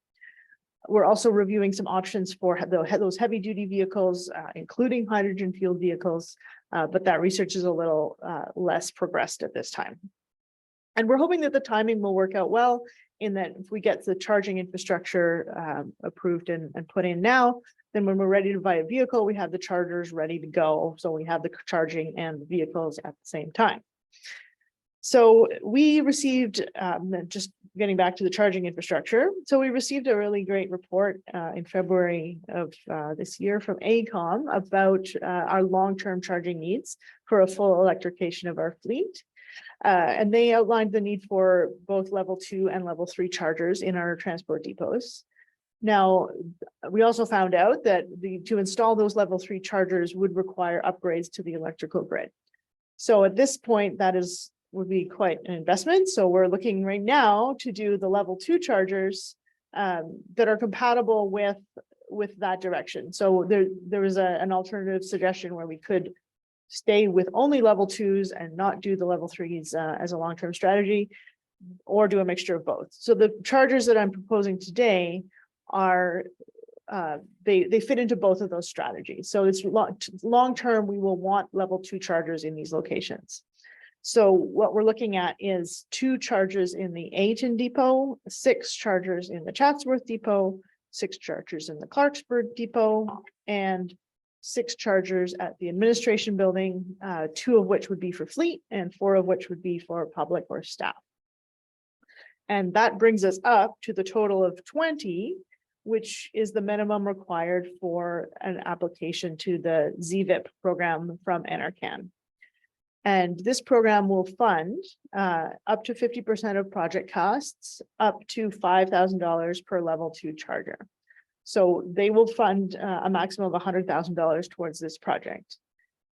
We're also reviewing some options for those heavy duty vehicles, including hydrogen fueled vehicles, but that research is a little less progressed at this time. And we're hoping that the timing will work out well in that if we get the charging infrastructure approved and put in now, then when we're ready to buy a vehicle, we have the chargers ready to go. So we have the charging and the vehicles at the same time. So we received, just getting back to the charging infrastructure. So we received a really great report in February of this year from AECOM about our long-term charging needs for a full electrification of our fleet. And they outlined the need for both level 2 and level 3 chargers in our transport depots. Now, we also found out that to install those level 3 chargers would require upgrades to the electrical grid. So at this point, would be quite an investment. So we're looking right now to do the level 2 chargers that are compatible with that direction. So there was an alternative suggestion where we could stay with only level 2s and not do the level 3s as a long-term strategy. or do a mixture of both. So the chargers that I'm proposing today are they fit into both of those strategies. So it's long term, we will want level 2 chargers in these locations. So what we're looking at is 2 chargers in the Ayton Depot, 6 chargers in the Chatsworth Depot, 6 chargers in the Clarksburg Depot, and 6 chargers at the administration building, 2 of which would be for fleet and 4 of which would be for public or staff. And that brings us up to the total of 20, which is the minimum required for an application to the ZVIP program from NRCan. And this program will fund up to 50% of project costs, up to $5,000 per level 2 charger. So they will fund a maximum of $100,000 towards this project.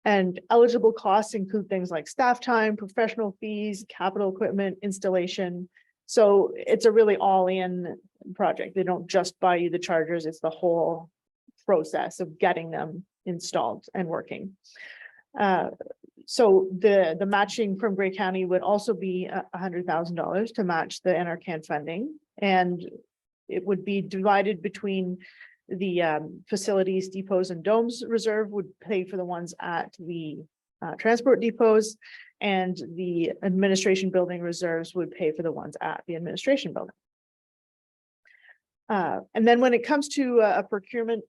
And eligible costs include things like staff time, professional fees, capital equipment, installation. So it's a really all-in project. They don't just buy you the chargers, it's the whole process of getting them installed and working. So the matching from Grey County would also be $100,000 to match the NRCan funding. And it would be divided between the facilities, depots and domes reserve would pay for the ones at the transport depots, and the administration building reserves would pay for the ones at the administration building. And then when it comes to a procurement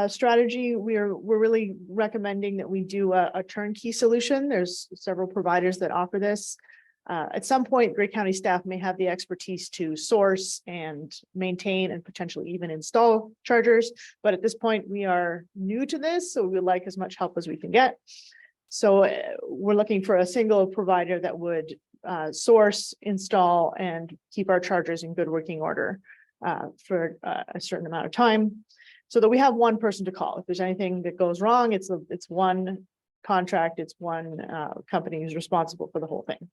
strategy, we're really recommending that we do a turnkey solution. There's several providers that offer this. At some point, Grey County staff may have the expertise to source and maintain and potentially even install chargers. But at this point, we are new to this, so we would like as much help as we can get. So we're looking for a single provider that would source, install, and keep our chargers in good working order for a certain amount of time, so that we have one person to call. If there's anything that goes wrong, it's one contract, it's one company who's responsible for the whole thing.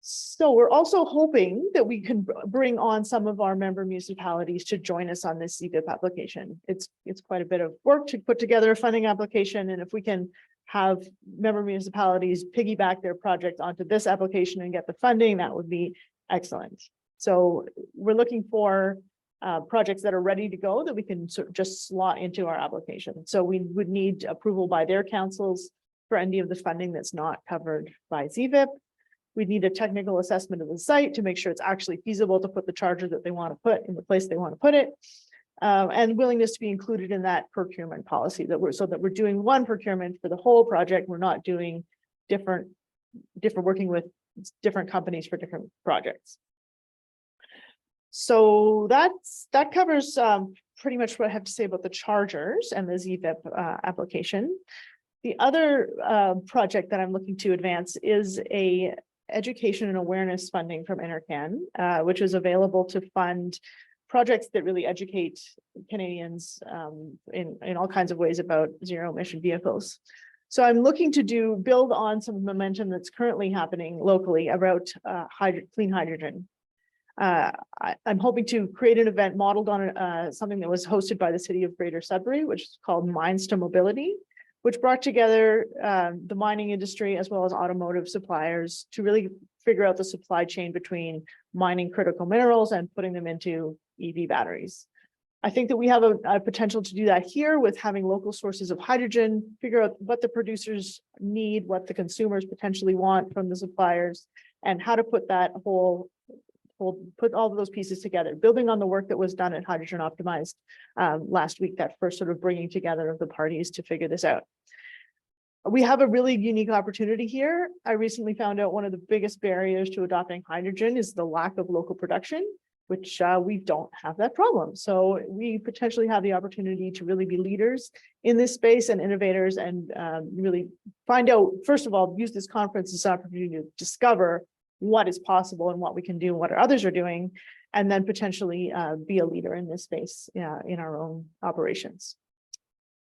So we're also hoping that we can bring on some of our member municipalities to join us on this ZVIP application. It's quite a bit of work to put together a funding application, and if we can have member municipalities piggyback their project onto this application and get the funding, that would be excellent. So we're looking for projects that are ready to go that we can sort of just slot into our application. So we would need approval by their councils for any of the funding that's not covered by ZVIP. We'd need a technical assessment of the site to make sure it's actually feasible to put the charger that they want to put in the place they want to put it. And willingness to be included in that procurement policy so that we're doing one procurement for the whole project. We're not doing different working with different companies for different projects. So that covers pretty much what I have to say about the chargers and the ZVIP application. The other project that I'm looking to advance is a education and awareness funding from NRCan, which is available to fund projects that really educate Canadians in all kinds of ways about zero emission vehicles. So I'm looking to build on some momentum that's currently happening locally about clean hydrogen. I'm hoping to create an event modeled on something that was hosted by the city of Greater Sudbury, which is called Mines to Mobility, which brought together the mining industry as well as automotive suppliers to really figure out the supply chain between mining critical minerals and putting them into EV batteries. I think that we have a potential to do that here with having local sources of hydrogen, figure out what the producers need, what the consumers potentially want from the suppliers, and how to put that put all of those pieces together, building on the work that was done at Hydrogen Optimized last week, that first sort of bringing together of the parties to figure this out. We have a really unique opportunity here. I recently found out one of the biggest barriers to adopting hydrogen is the lack of local production, which we don't have that problem. So we potentially have the opportunity to really be leaders in this space and innovators and really find out, first of all, use this conference as an opportunity to discover what is possible and what we can do and what others are doing, and then potentially be a leader in this space in our own operations.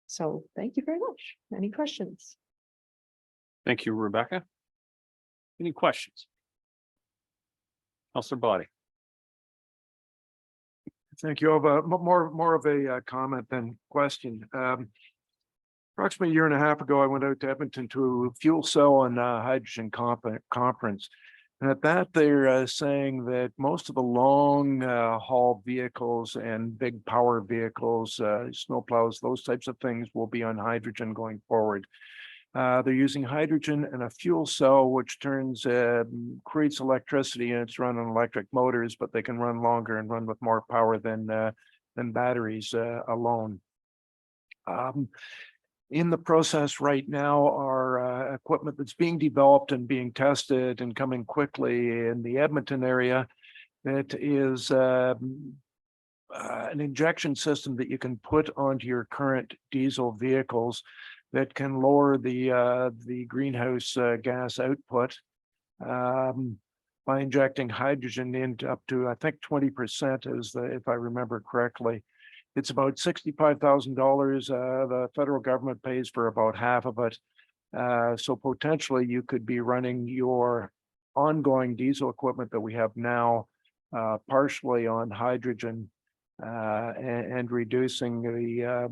So thank you very much. Any questions? Thank you, Rebecca. Any questions? Councilor Body. Thank you. I have more of a comment than question. Approximately a year and a half ago, I went out to Edmonton to a fuel cell and hydrogen conference. And at that, they're saying that most of the long haul vehicles and big power vehicles, snowplows, those types of things will be on hydrogen going forward. They're using hydrogen and a fuel cell, which creates electricity, and it's run on electric motors, but they can run longer and run with more power than batteries alone. In the process right now are equipment that's being developed and being tested and coming quickly in the Edmonton area. That is an injection system that you can put onto your current diesel vehicles that can lower the greenhouse gas output by injecting hydrogen into up to, I think, 20% if I remember correctly. It's about $65,000. The federal government pays for about half of it. So potentially you could be running your ongoing diesel equipment that we have now partially on hydrogen and reducing the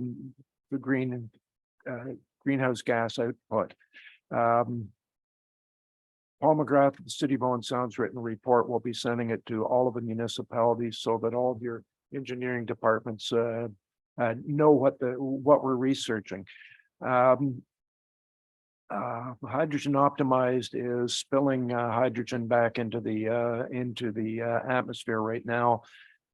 greenhouse gas output. Paul McGrath of the City of Owen Sound's written a report. We'll be sending it to all of the municipalities so that all of your engineering departments know what we're researching. Hydrogen optimized is spilling hydrogen back into the atmosphere right now,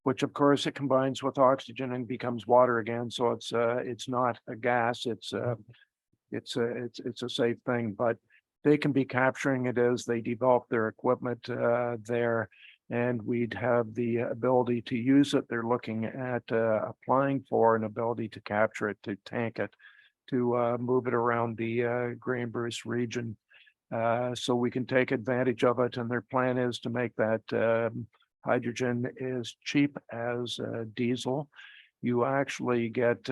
which of course it combines with oxygen and becomes water again. So it's not a gas. It's a safe thing, but they can be capturing it as they develop their equipment there. And we'd have the ability to use it. They're looking at applying for an ability to capture it, to tank it, to move it around the Grey Bruce region. So we can take advantage of it. And their plan is to make that hydrogen as cheap as diesel. You actually get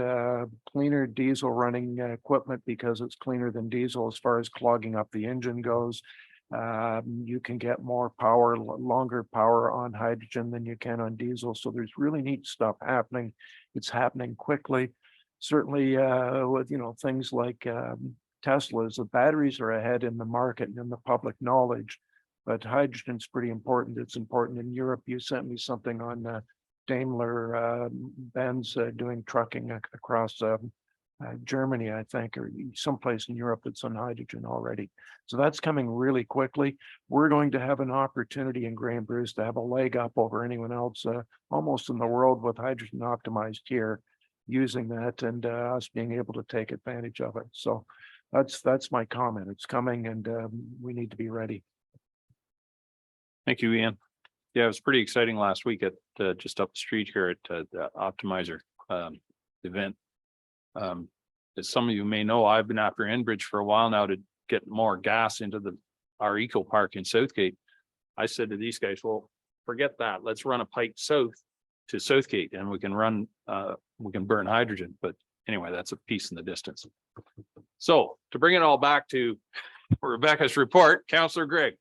cleaner diesel running equipment because it's cleaner than diesel as far as clogging up the engine goes. You can get more power, longer power on hydrogen than you can on diesel. So there's really neat stuff happening. It's happening quickly. Certainly with, things like Teslas, the batteries are ahead in the market and in the public knowledge, but hydrogen's pretty important. It's important in Europe. You sent me something on Daimler Benz doing trucking across Germany, I think, or someplace in Europe that's on hydrogen already. So that's coming really quickly. We're going to have an opportunity in Grey Bruce to have a leg up over anyone else almost in the world with hydrogen optimized here using that and us being able to take advantage of it. So that's my comment. It's coming and we need to be ready. Thank you, Ian. Yeah, it was pretty exciting last week at just up the street here at the Optimizer event. As some of you may know, I've been after Enbridge for a while now to get more gas into our eco park in Southgate. I said to these guys, well, forget that. Let's run a pipe south to Southgate and we can burn hydrogen. But anyway, that's a piece in the distance. So to bring it all back to Rebecca's report, Councillor Gregg.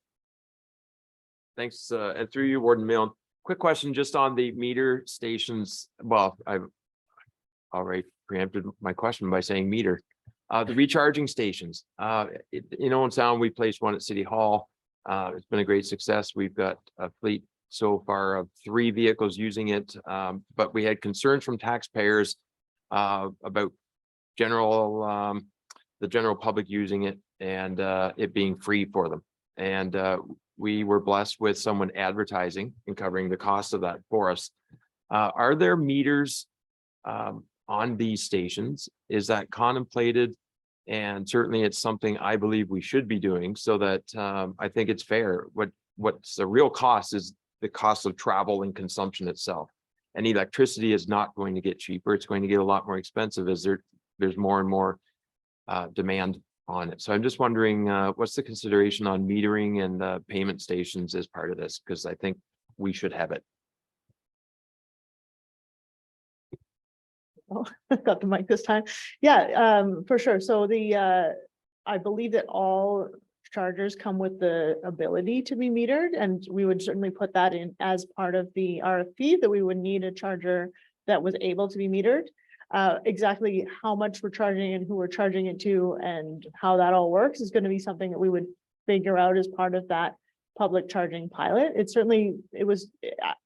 Thanks, and through you, Warden Milne. Quick question just on the meter stations. Well, I've already preempted my question by saying meter. The recharging stations. In Owen Sound, we placed one at City Hall. It's been a great success. We've got a fleet so far of 3 vehicles using it, but we had concerns from taxpayers about the general public using it and it being free for them. And we were blessed with someone advertising and covering the cost of that for us. Are there meters on these stations? Is that contemplated? And certainly it's something I believe we should be doing so that I think it's fair. What's the real cost is the cost of travel and consumption itself. And electricity is not going to get cheaper. It's going to get a lot more expensive as there's more and more demand on it. So I'm just wondering what's the consideration on metering and payment stations as part of this? Because I think we should have it. Oh, got the mic this time. Yeah, for sure. So I believe that all chargers come with the ability to be metered, and we would certainly put that in as part of the RFP, that we would need a charger that was able to be metered. Exactly how much we're charging and who we're charging it to and how that all works is going to be something that we would figure out as part of that public charging pilot. It certainly, it was,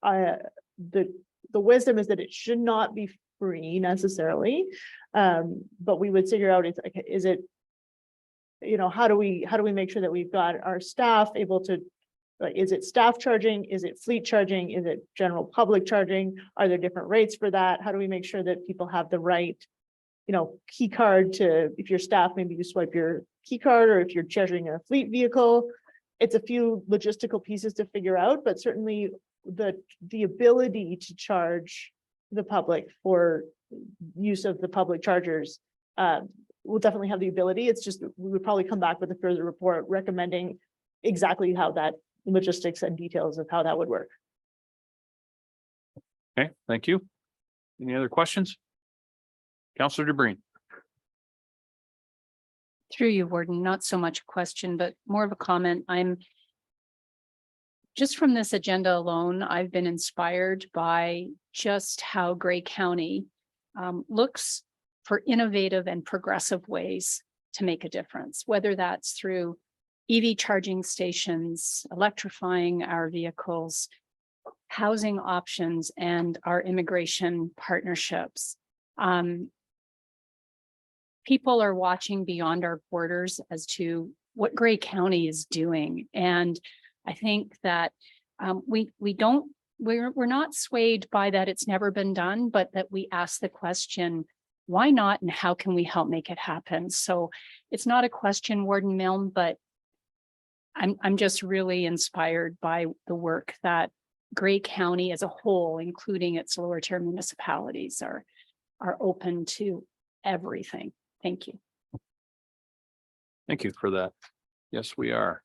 the wisdom is that it should not be free necessarily. But we would figure out, is it, how do we make sure that we've got our staff able to, like, is it staff charging? Is it fleet charging? Is it general public charging? Are there different rates for that? How do we make sure that people have the right, key card to, if you're staff, maybe you swipe your key card, or if you're charging a fleet vehicle? It's a few logistical pieces to figure out, but certainly the ability to charge the public for use of the public chargers, we'll definitely have the ability. It's just, we would probably come back with a further report recommending exactly how that logistics and details of how that would work. Okay, thank you. Any other questions? Councillor DeBreen. Through you, Warden, not so much a question, but more of a comment. I'm just from this agenda alone, I've been inspired by just how Grey County looks for innovative and progressive ways to make a difference, whether that's through EV charging stations, electrifying our vehicles, housing options, and our immigration partnerships. People are watching beyond our borders as to what Grey County is doing. And I think that we're not swayed by that it's never been done, but that we ask the question, why not, and how can we help make it happen? So it's not a question, Warden Milne, but I'm just really inspired by the work that Grey County as a whole, including its lower tier municipalities, are open to everything. Thank you. Thank you for that. Yes, we are.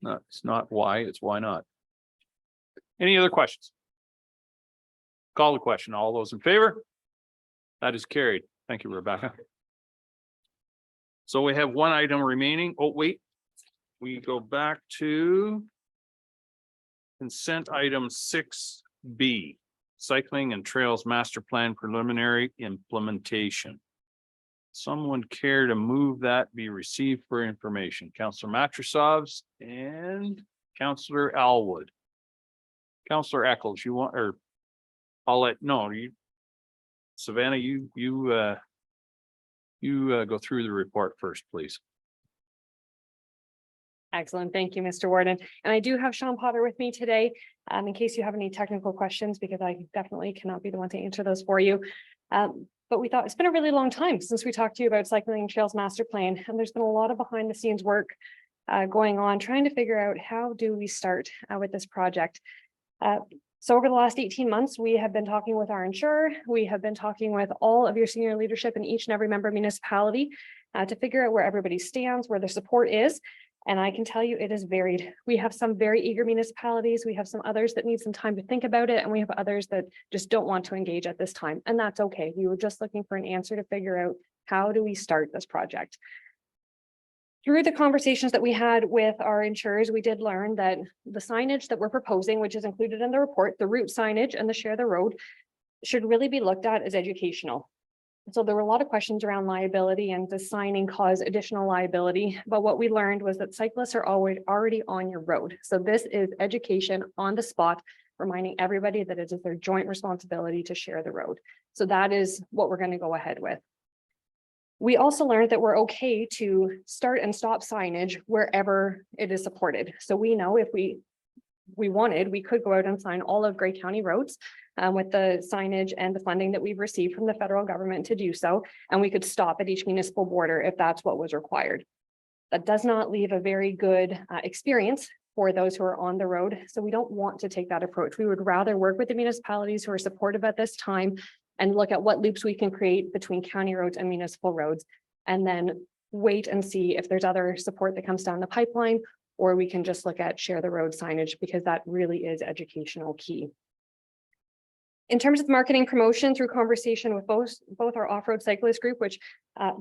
No, it's not why, it's why not. Any other questions? Call the question. All those in favor? That is carried. Thank you, Rebecca. So we have one item remaining. Oh, wait. We go back to consent item 6B, Cycling and Trails Master Plan Preliminary Implementation. Someone care to move that be received for information? Councillor Matrosovs and Councillor Alwood. Councillor Eccles, you want, or I'll let, no, you, Savannah, you go through the report first, please. Excellent. Thank you, Mr. Warden. And I do have Sean Potter with me today, in case you have any technical questions, because I definitely cannot be the one to answer those for you. But we thought it's been a really long time since we talked to you about Cycling Trails Master Plan, and there's been a lot of behind the scenes work going on, trying to figure out how do we start with this project. So over the last 18 months, we have been talking with our insurer. We have been talking with all of your senior leadership in each and every member municipality to figure out where everybody stands, where their support is. And I can tell you it is varied. We have some very eager municipalities. We have some others that need some time to think about it. And we have others that just don't want to engage at this time. And that's okay. We were just looking for an answer to figure out how do we start this project. Through the conversations that we had with our insurers, we did learn that the signage that we're proposing, which is included in the report, the route signage and the share the road, should really be looked at as educational. So there were a lot of questions around liability and does signing cause additional liability? But what we learned was that cyclists are already on your road. So this is education on the spot, reminding everybody that it is their joint responsibility to share the road. So that is what we're going to go ahead with. We also learned that we're okay to start and stop signage wherever it is supported. So we know if we wanted, we could go out and sign all of Grey County roads with the signage and the funding that we've received from the federal government to do so. And we could stop at each municipal border if that's what was required. That does not leave a very good experience for those who are on the road. So we don't want to take that approach. We would rather work with the municipalities who are supportive at this time and look at what loops we can create between county roads and municipal roads, and then wait and see if there's other support that comes down the pipeline, or we can just look at share the road signage, because that really is educational key. In terms of marketing promotion, through conversation with both our off-road cyclist group, which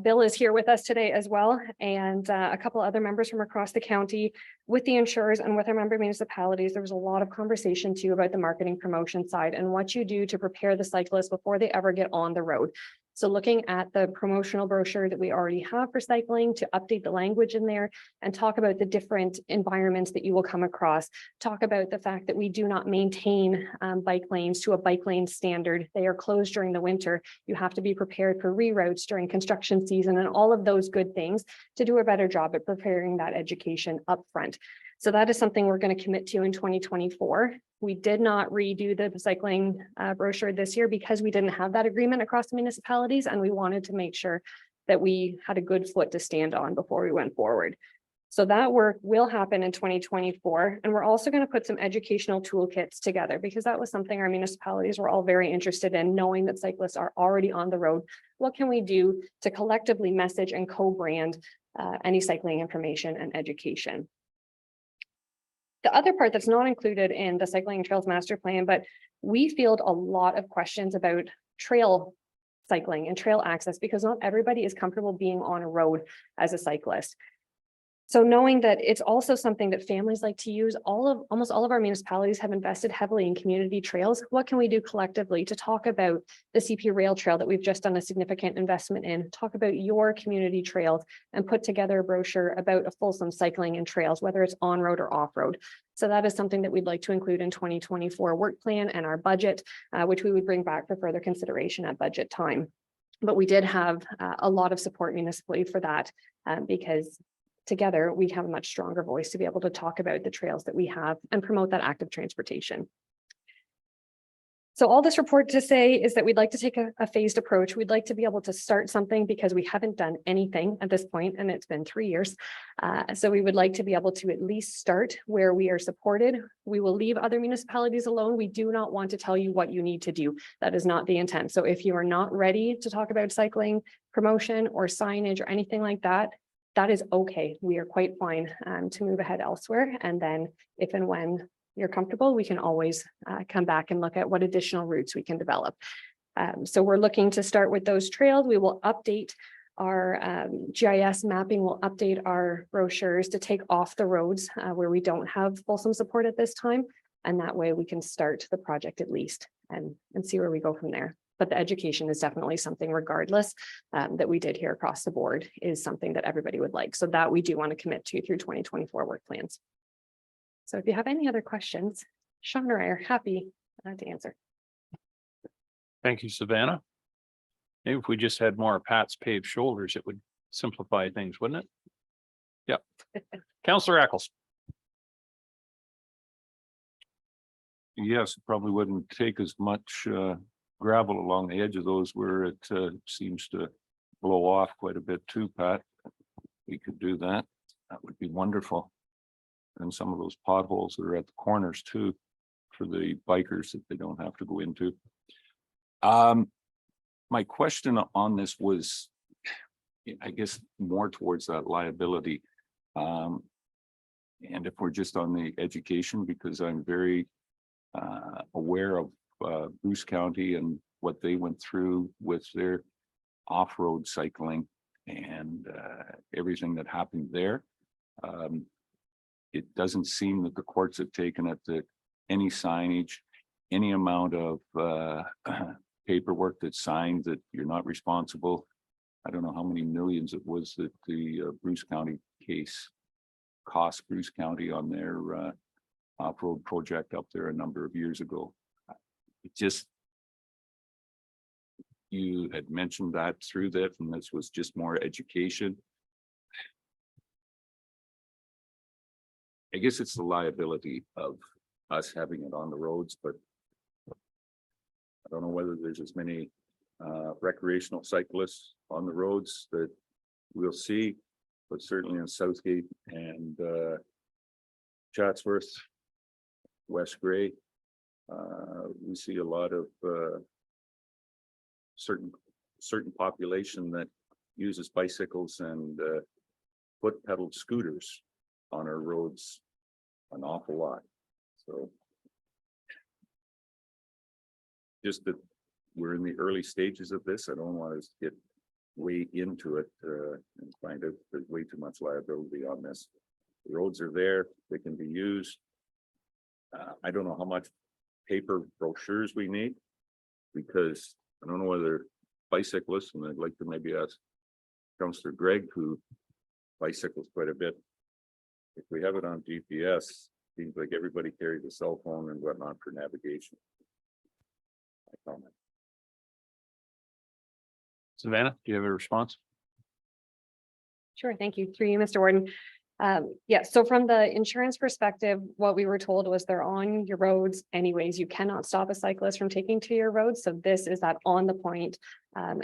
Bill is here with us today as well, and a couple other members from across the county, with the insurers and with our member municipalities, there was a lot of conversation too about the marketing promotion side and what you do to prepare the cyclists before they ever get on the road. So looking at the promotional brochure that we already have for cycling, to update the language in there and talk about the different environments that you will come across. Talk about the fact that we do not maintain bike lanes to a bike lane standard. They are closed during the winter. You have to be prepared for reroutes during construction season and all of those good things to do a better job at preparing that education upfront. So that is something we're going to commit to in 2024. We did not redo the cycling brochure this year because we didn't have that agreement across the municipalities, and we wanted to make sure that we had a good foot to stand on before we went forward. So that work will happen in 2024. And we're also going to put some educational toolkits together because that was something our municipalities were all very interested in, knowing that cyclists are already on the road. What can we do to collectively message and co-brand any cycling information and education? The other part that's not included in the Cycling and Trails Master Plan, but we field a lot of questions about trail cycling and trail access because not everybody is comfortable being on a road as a cyclist. So knowing that it's also something that families like to use, almost all of our municipalities have invested heavily in community trails. What can we do collectively to talk about the CP Rail Trail that we've just done a significant investment in, talk about your community trails and put together a brochure about a fulsome cycling and trails, whether it's on road or off road. So that is something that we'd like to include in 2024 work plan and our budget, which we would bring back for further consideration at budget time. But we did have a lot of support municipally for that because together, we have a much stronger voice to be able to talk about the trails that we have and promote that active transportation. So all this report to say is that we'd like to take a phased approach. We'd like to be able to start something because we haven't done anything at this point, and it's been 3 years. So we would like to be able to at least start where we are supported. We will leave other municipalities alone. We do not want to tell you what you need to do. That is not the intent. So if you are not ready to talk about cycling promotion or signage or anything like that, that is okay. We are quite fine to move ahead elsewhere. And then if and when you're comfortable, we can always come back and look at what additional routes we can develop. So we're looking to start with those trails. We will update our GIS mapping, we'll update our brochures to take off the roads where we don't have fulsome support at this time. And that way we can start the project at least and see where we go from there. But the education is definitely something regardless that we did here across the board is something that everybody would like. So that we do want to commit to through 2024 work plans. So if you have any other questions, Sean or I are happy to answer. Thank you, Savannah. Maybe if we just had more Pat's paved shoulders, it would simplify things, wouldn't it? Yep. Councillor Eccles. Yes, it probably wouldn't take as much gravel along the edge of those where it seems to blow off quite a bit too, Pat. We could do that. That would be wonderful. And some of those potholes that are at the corners too, for the bikers that they don't have to go into. My question on this was, I guess, more towards that liability. And if we're just on the education, because I'm very aware of Bruce County and what they went through with their off-road cycling and everything that happened there. It doesn't seem that the courts have taken it that any signage, any amount of paperwork that's signed that you're not responsible. I don't know how many millions it was that the Bruce County case cost Bruce County on their off-road project up there a number of years ago. It just, you had mentioned that through that, and this was just more education. I guess it's the liability of us having it on the roads, but I don't know whether there's as many recreational cyclists on the roads that we'll see, but certainly in Southgate and Chatsworth, West Gray, we see a lot of certain population that uses bicycles and foot pedaled scooters on our roads an awful lot. So just that we're in the early stages of this. I don't want us to get way into it and find out there's way too much liability on this. The roads are there, they can be used. I don't know how much paper brochures we need, because I don't know whether bicyclists, and I'd like to maybe ask Councillor Greg, who bicycles quite a bit. If we have it on GPS, seems like everybody carries a cell phone and whatnot for navigation. My comment. Savannah, do you have a response? Sure, thank you. Through you, Mr. Warden. Yeah, so from the insurance perspective, what we were told was they're on your roads anyways. You cannot stop a cyclist from taking to your roads. So this is that on the point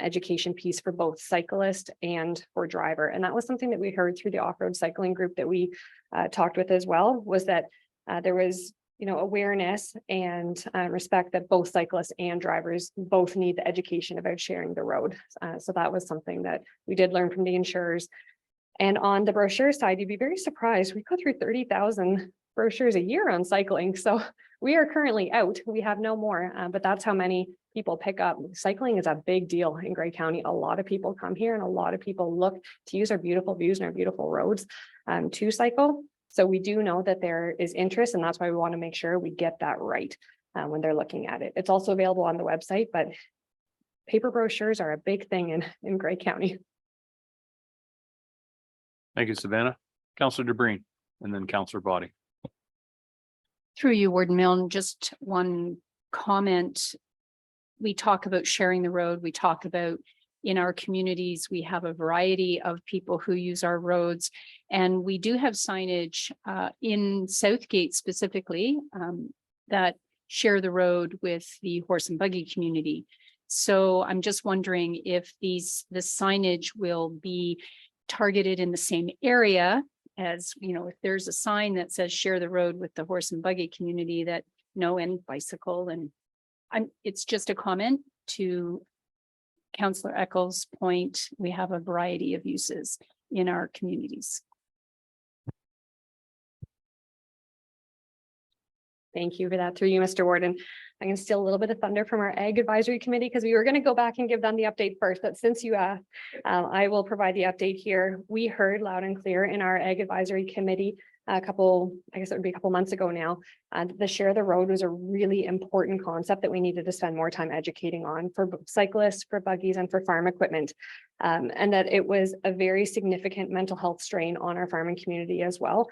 education piece for both cyclist and for driver. And that was something that we heard through the off-road cycling group that we talked with as well, was that there was, you know, awareness and respect that both cyclists and drivers both need the education about sharing the road. So that was something that we did learn from the insurers. And on the brochure side, you'd be very surprised. We go through 30,000 brochures a year on cycling. So we are currently out. We have no more, but that's how many people pick up. Cycling is a big deal in Grey County. A lot of people come here and a lot of people look to use our beautiful views and our beautiful roads to cycle. So we do know that there is interest, and that's why we want to make sure we get that right when they're looking at it. It's also available on the website, but paper brochures are a big thing in Grey County. Thank you, Savannah. Councillor DeBreen, and then Councillor Body. Through you, Warden Milne, just one comment. We talk about sharing the road. We talk about in our communities, we have a variety of people who use our roads. And we do have signage in Southgate specifically that share the road with the horse and buggy community. So I'm just wondering if the signage will be targeted in the same area as, you know, if there's a sign that says share the road with the horse and buggy community, that and bicycle, and it's just a comment to Councillor Eccles' point. We have a variety of uses in our communities. Thank you for that. Through you, Mr. Warden. I'm going to steal a little bit of thunder from our Ag Advisory Committee because we were going to go back and give them the update first, but since you asked, I will provide the update here. We heard loud and clear in our Ag Advisory Committee a couple, I guess it would be a couple months ago now, and the share the road was a really important concept that we needed to spend more time educating on for cyclists, for buggies, and for farm equipment. And that it was a very significant mental health strain on our farming community as well.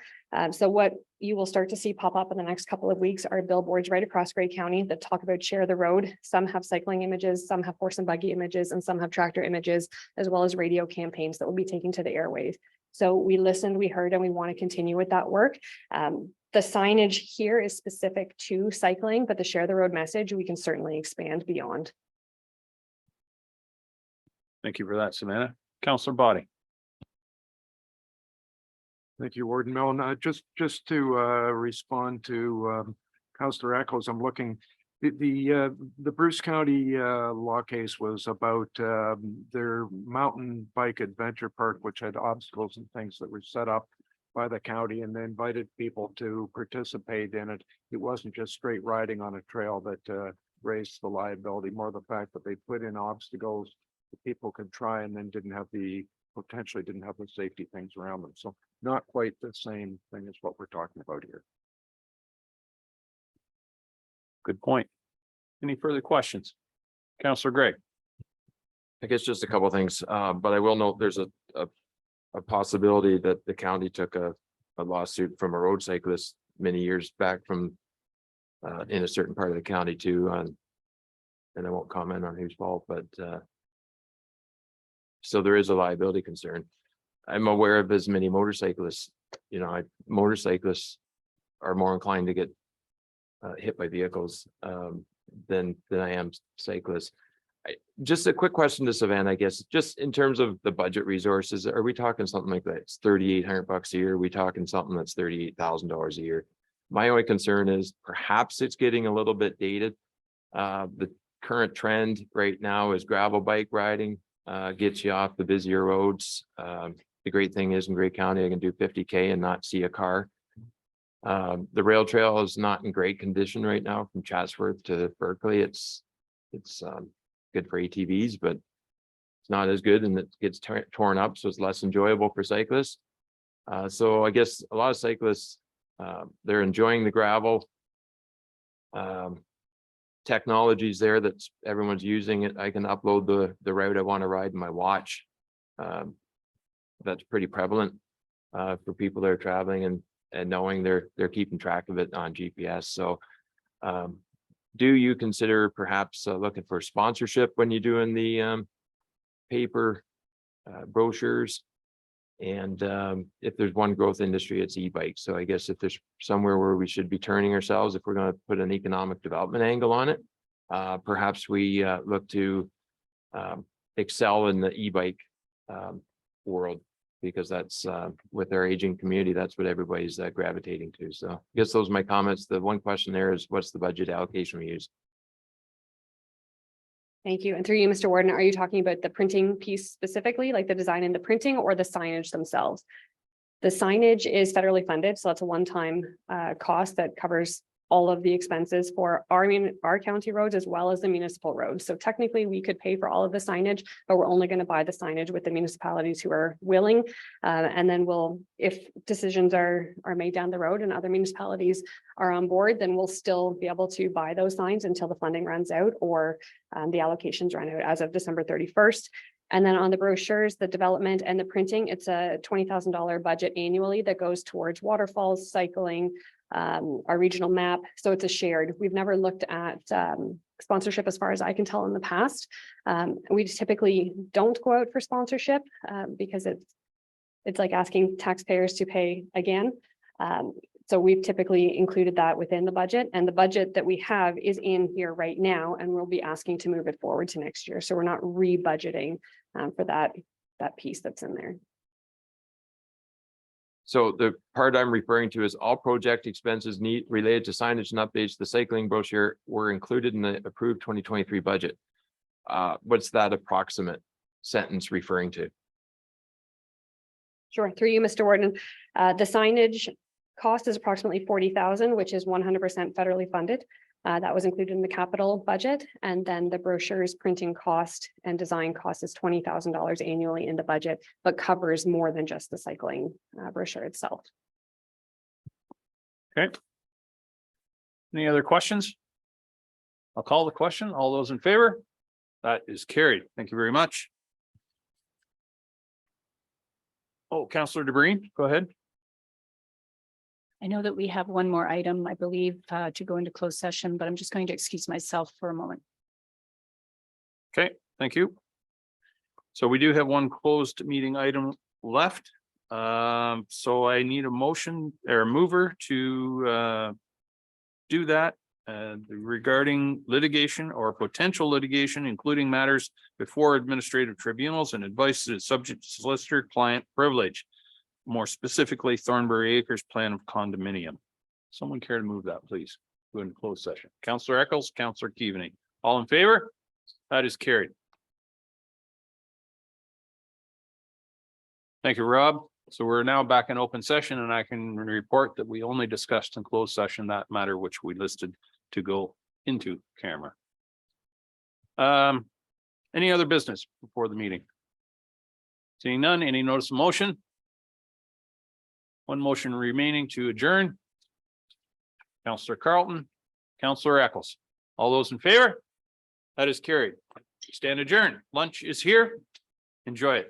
So what you will start to see pop up in the next couple of weeks are billboards right across Grey County that talk about share the road. Some have cycling images, some have horse and buggy images, and some have tractor images, as well as radio campaigns that will be taken to the airwaves. So we listened, we heard, and we want to continue with that work. The signage here is specific to cycling, but the share the road message, we can certainly expand beyond. Thank you for that, Savannah. Councillor Body. Thank you, Warden Milne. Just to respond to Councillor Eccles, I'm looking, the Bruce County law case was about their mountain bike adventure park, which had obstacles and things that were set up by the county, and they invited people to participate in it. It wasn't just straight riding on a trail that raised the liability, more the fact that they put in obstacles that people could try and then potentially didn't have the safety things around them. So not quite the same thing as what we're talking about here. Good point. Any further questions? Councillor Gray. I guess just a couple of things, but I will note there's a possibility that the county took a lawsuit from a road cyclist many years back from in a certain part of the county too, and I won't comment on whose fault, but so there is a liability concern. I'm aware of as many motorcyclists, you know, motorcyclists are more inclined to get hit by vehicles than I am cyclists. Just a quick question to Savannah, I guess, just in terms of the budget resources, are we talking something like that? It's $3,800 a year. Are we talking something that's $38,000 a year? My only concern is perhaps it's getting a little bit dated. The current trend right now is gravel bike riding gets you off the busier roads. The great thing is in Grey County, I can do 50K and not see a car. The rail trail is not in great condition right now from Chatsworth to Berkeley. It's good for ATVs, but it's not as good, and it gets torn up, so it's less enjoyable for cyclists. So I guess a lot of cyclists, they're enjoying the gravel. technology's there that's everyone's using it. I can upload the route I want to ride in my watch. That's pretty prevalent for people that are traveling and knowing they're keeping track of it on GPS. So do you consider perhaps looking for sponsorship when you're doing the paper brochures? And if there's one growth industry, it's e-bikes. So I guess if there's somewhere where we should be turning ourselves, if we're going to put an economic development angle on it, perhaps we look to excel in the e-bike world, because that's with our aging community, that's what everybody's gravitating to. So I guess those are my comments. The one question there is, what's the budget allocation we use? Thank you. And through you, Mr. Warden, are you talking about the printing piece specifically, like the design and the printing, or the signage themselves? The signage is federally funded, so that's a one-time cost that covers all of the expenses for our county roads as well as the municipal roads. So technically, we could pay for all of the signage, but we're only going to buy the signage with the municipalities who are willing. And then we'll, if decisions are made down the road and other municipalities are on board, then we'll still be able to buy those signs until the funding runs out or the allocations run out as of December 31st. And then on the brochures, the development and the printing, it's a $20,000 budget annually that goes towards waterfalls, cycling, our regional map. So it's a shared. We've never looked at sponsorship as far as I can tell in the past. We typically don't go out for sponsorship because it's like asking taxpayers to pay again. So we've typically included that within the budget, and the budget that we have is in here right now, and we'll be asking to move it forward to next year. So we're not re-budgeting for that piece that's in there. So the part I'm referring to is all project expenses related to signage and updates, the cycling brochure were included in the approved 2023 budget. What's that approximate sentence referring to? Sure, through you, Mr. Warden. The signage cost is approximately 40,000, which is 100% federally funded. That was included in the capital budget. And then the brochures printing cost and design cost is $20,000 annually in the budget, but covers more than just the cycling brochure itself. Okay. Any other questions? I'll call the question. All those in favor? That is carried. Thank you very much. Oh, Councillor DeBreen, go ahead. I know that we have one more item, I believe, to go into closed session, but I'm just going to excuse myself for a moment. Okay, thank you. So we do have one closed meeting item left. So I need a motion or a mover to do that regarding litigation or potential litigation, including matters before administrative tribunals and advice that is subject to solicitor-client privilege. More specifically, Thornbury Acres plan of condominium. Someone care to move that, please? Go into closed session. Councillor Eccles, Councillor Keaveney. All in favor? That is carried. Thank you, Rob. So we're now back in open session, and I can report that we only discussed in closed session that matter which we listed to go into camera. Any other business before the meeting? Seeing none, any notice of motion? One motion remaining to adjourn. Councillor Carlton, Councillor Eccles. All those in favor? That is carried. Stand adjourned. Lunch is here. Enjoy it.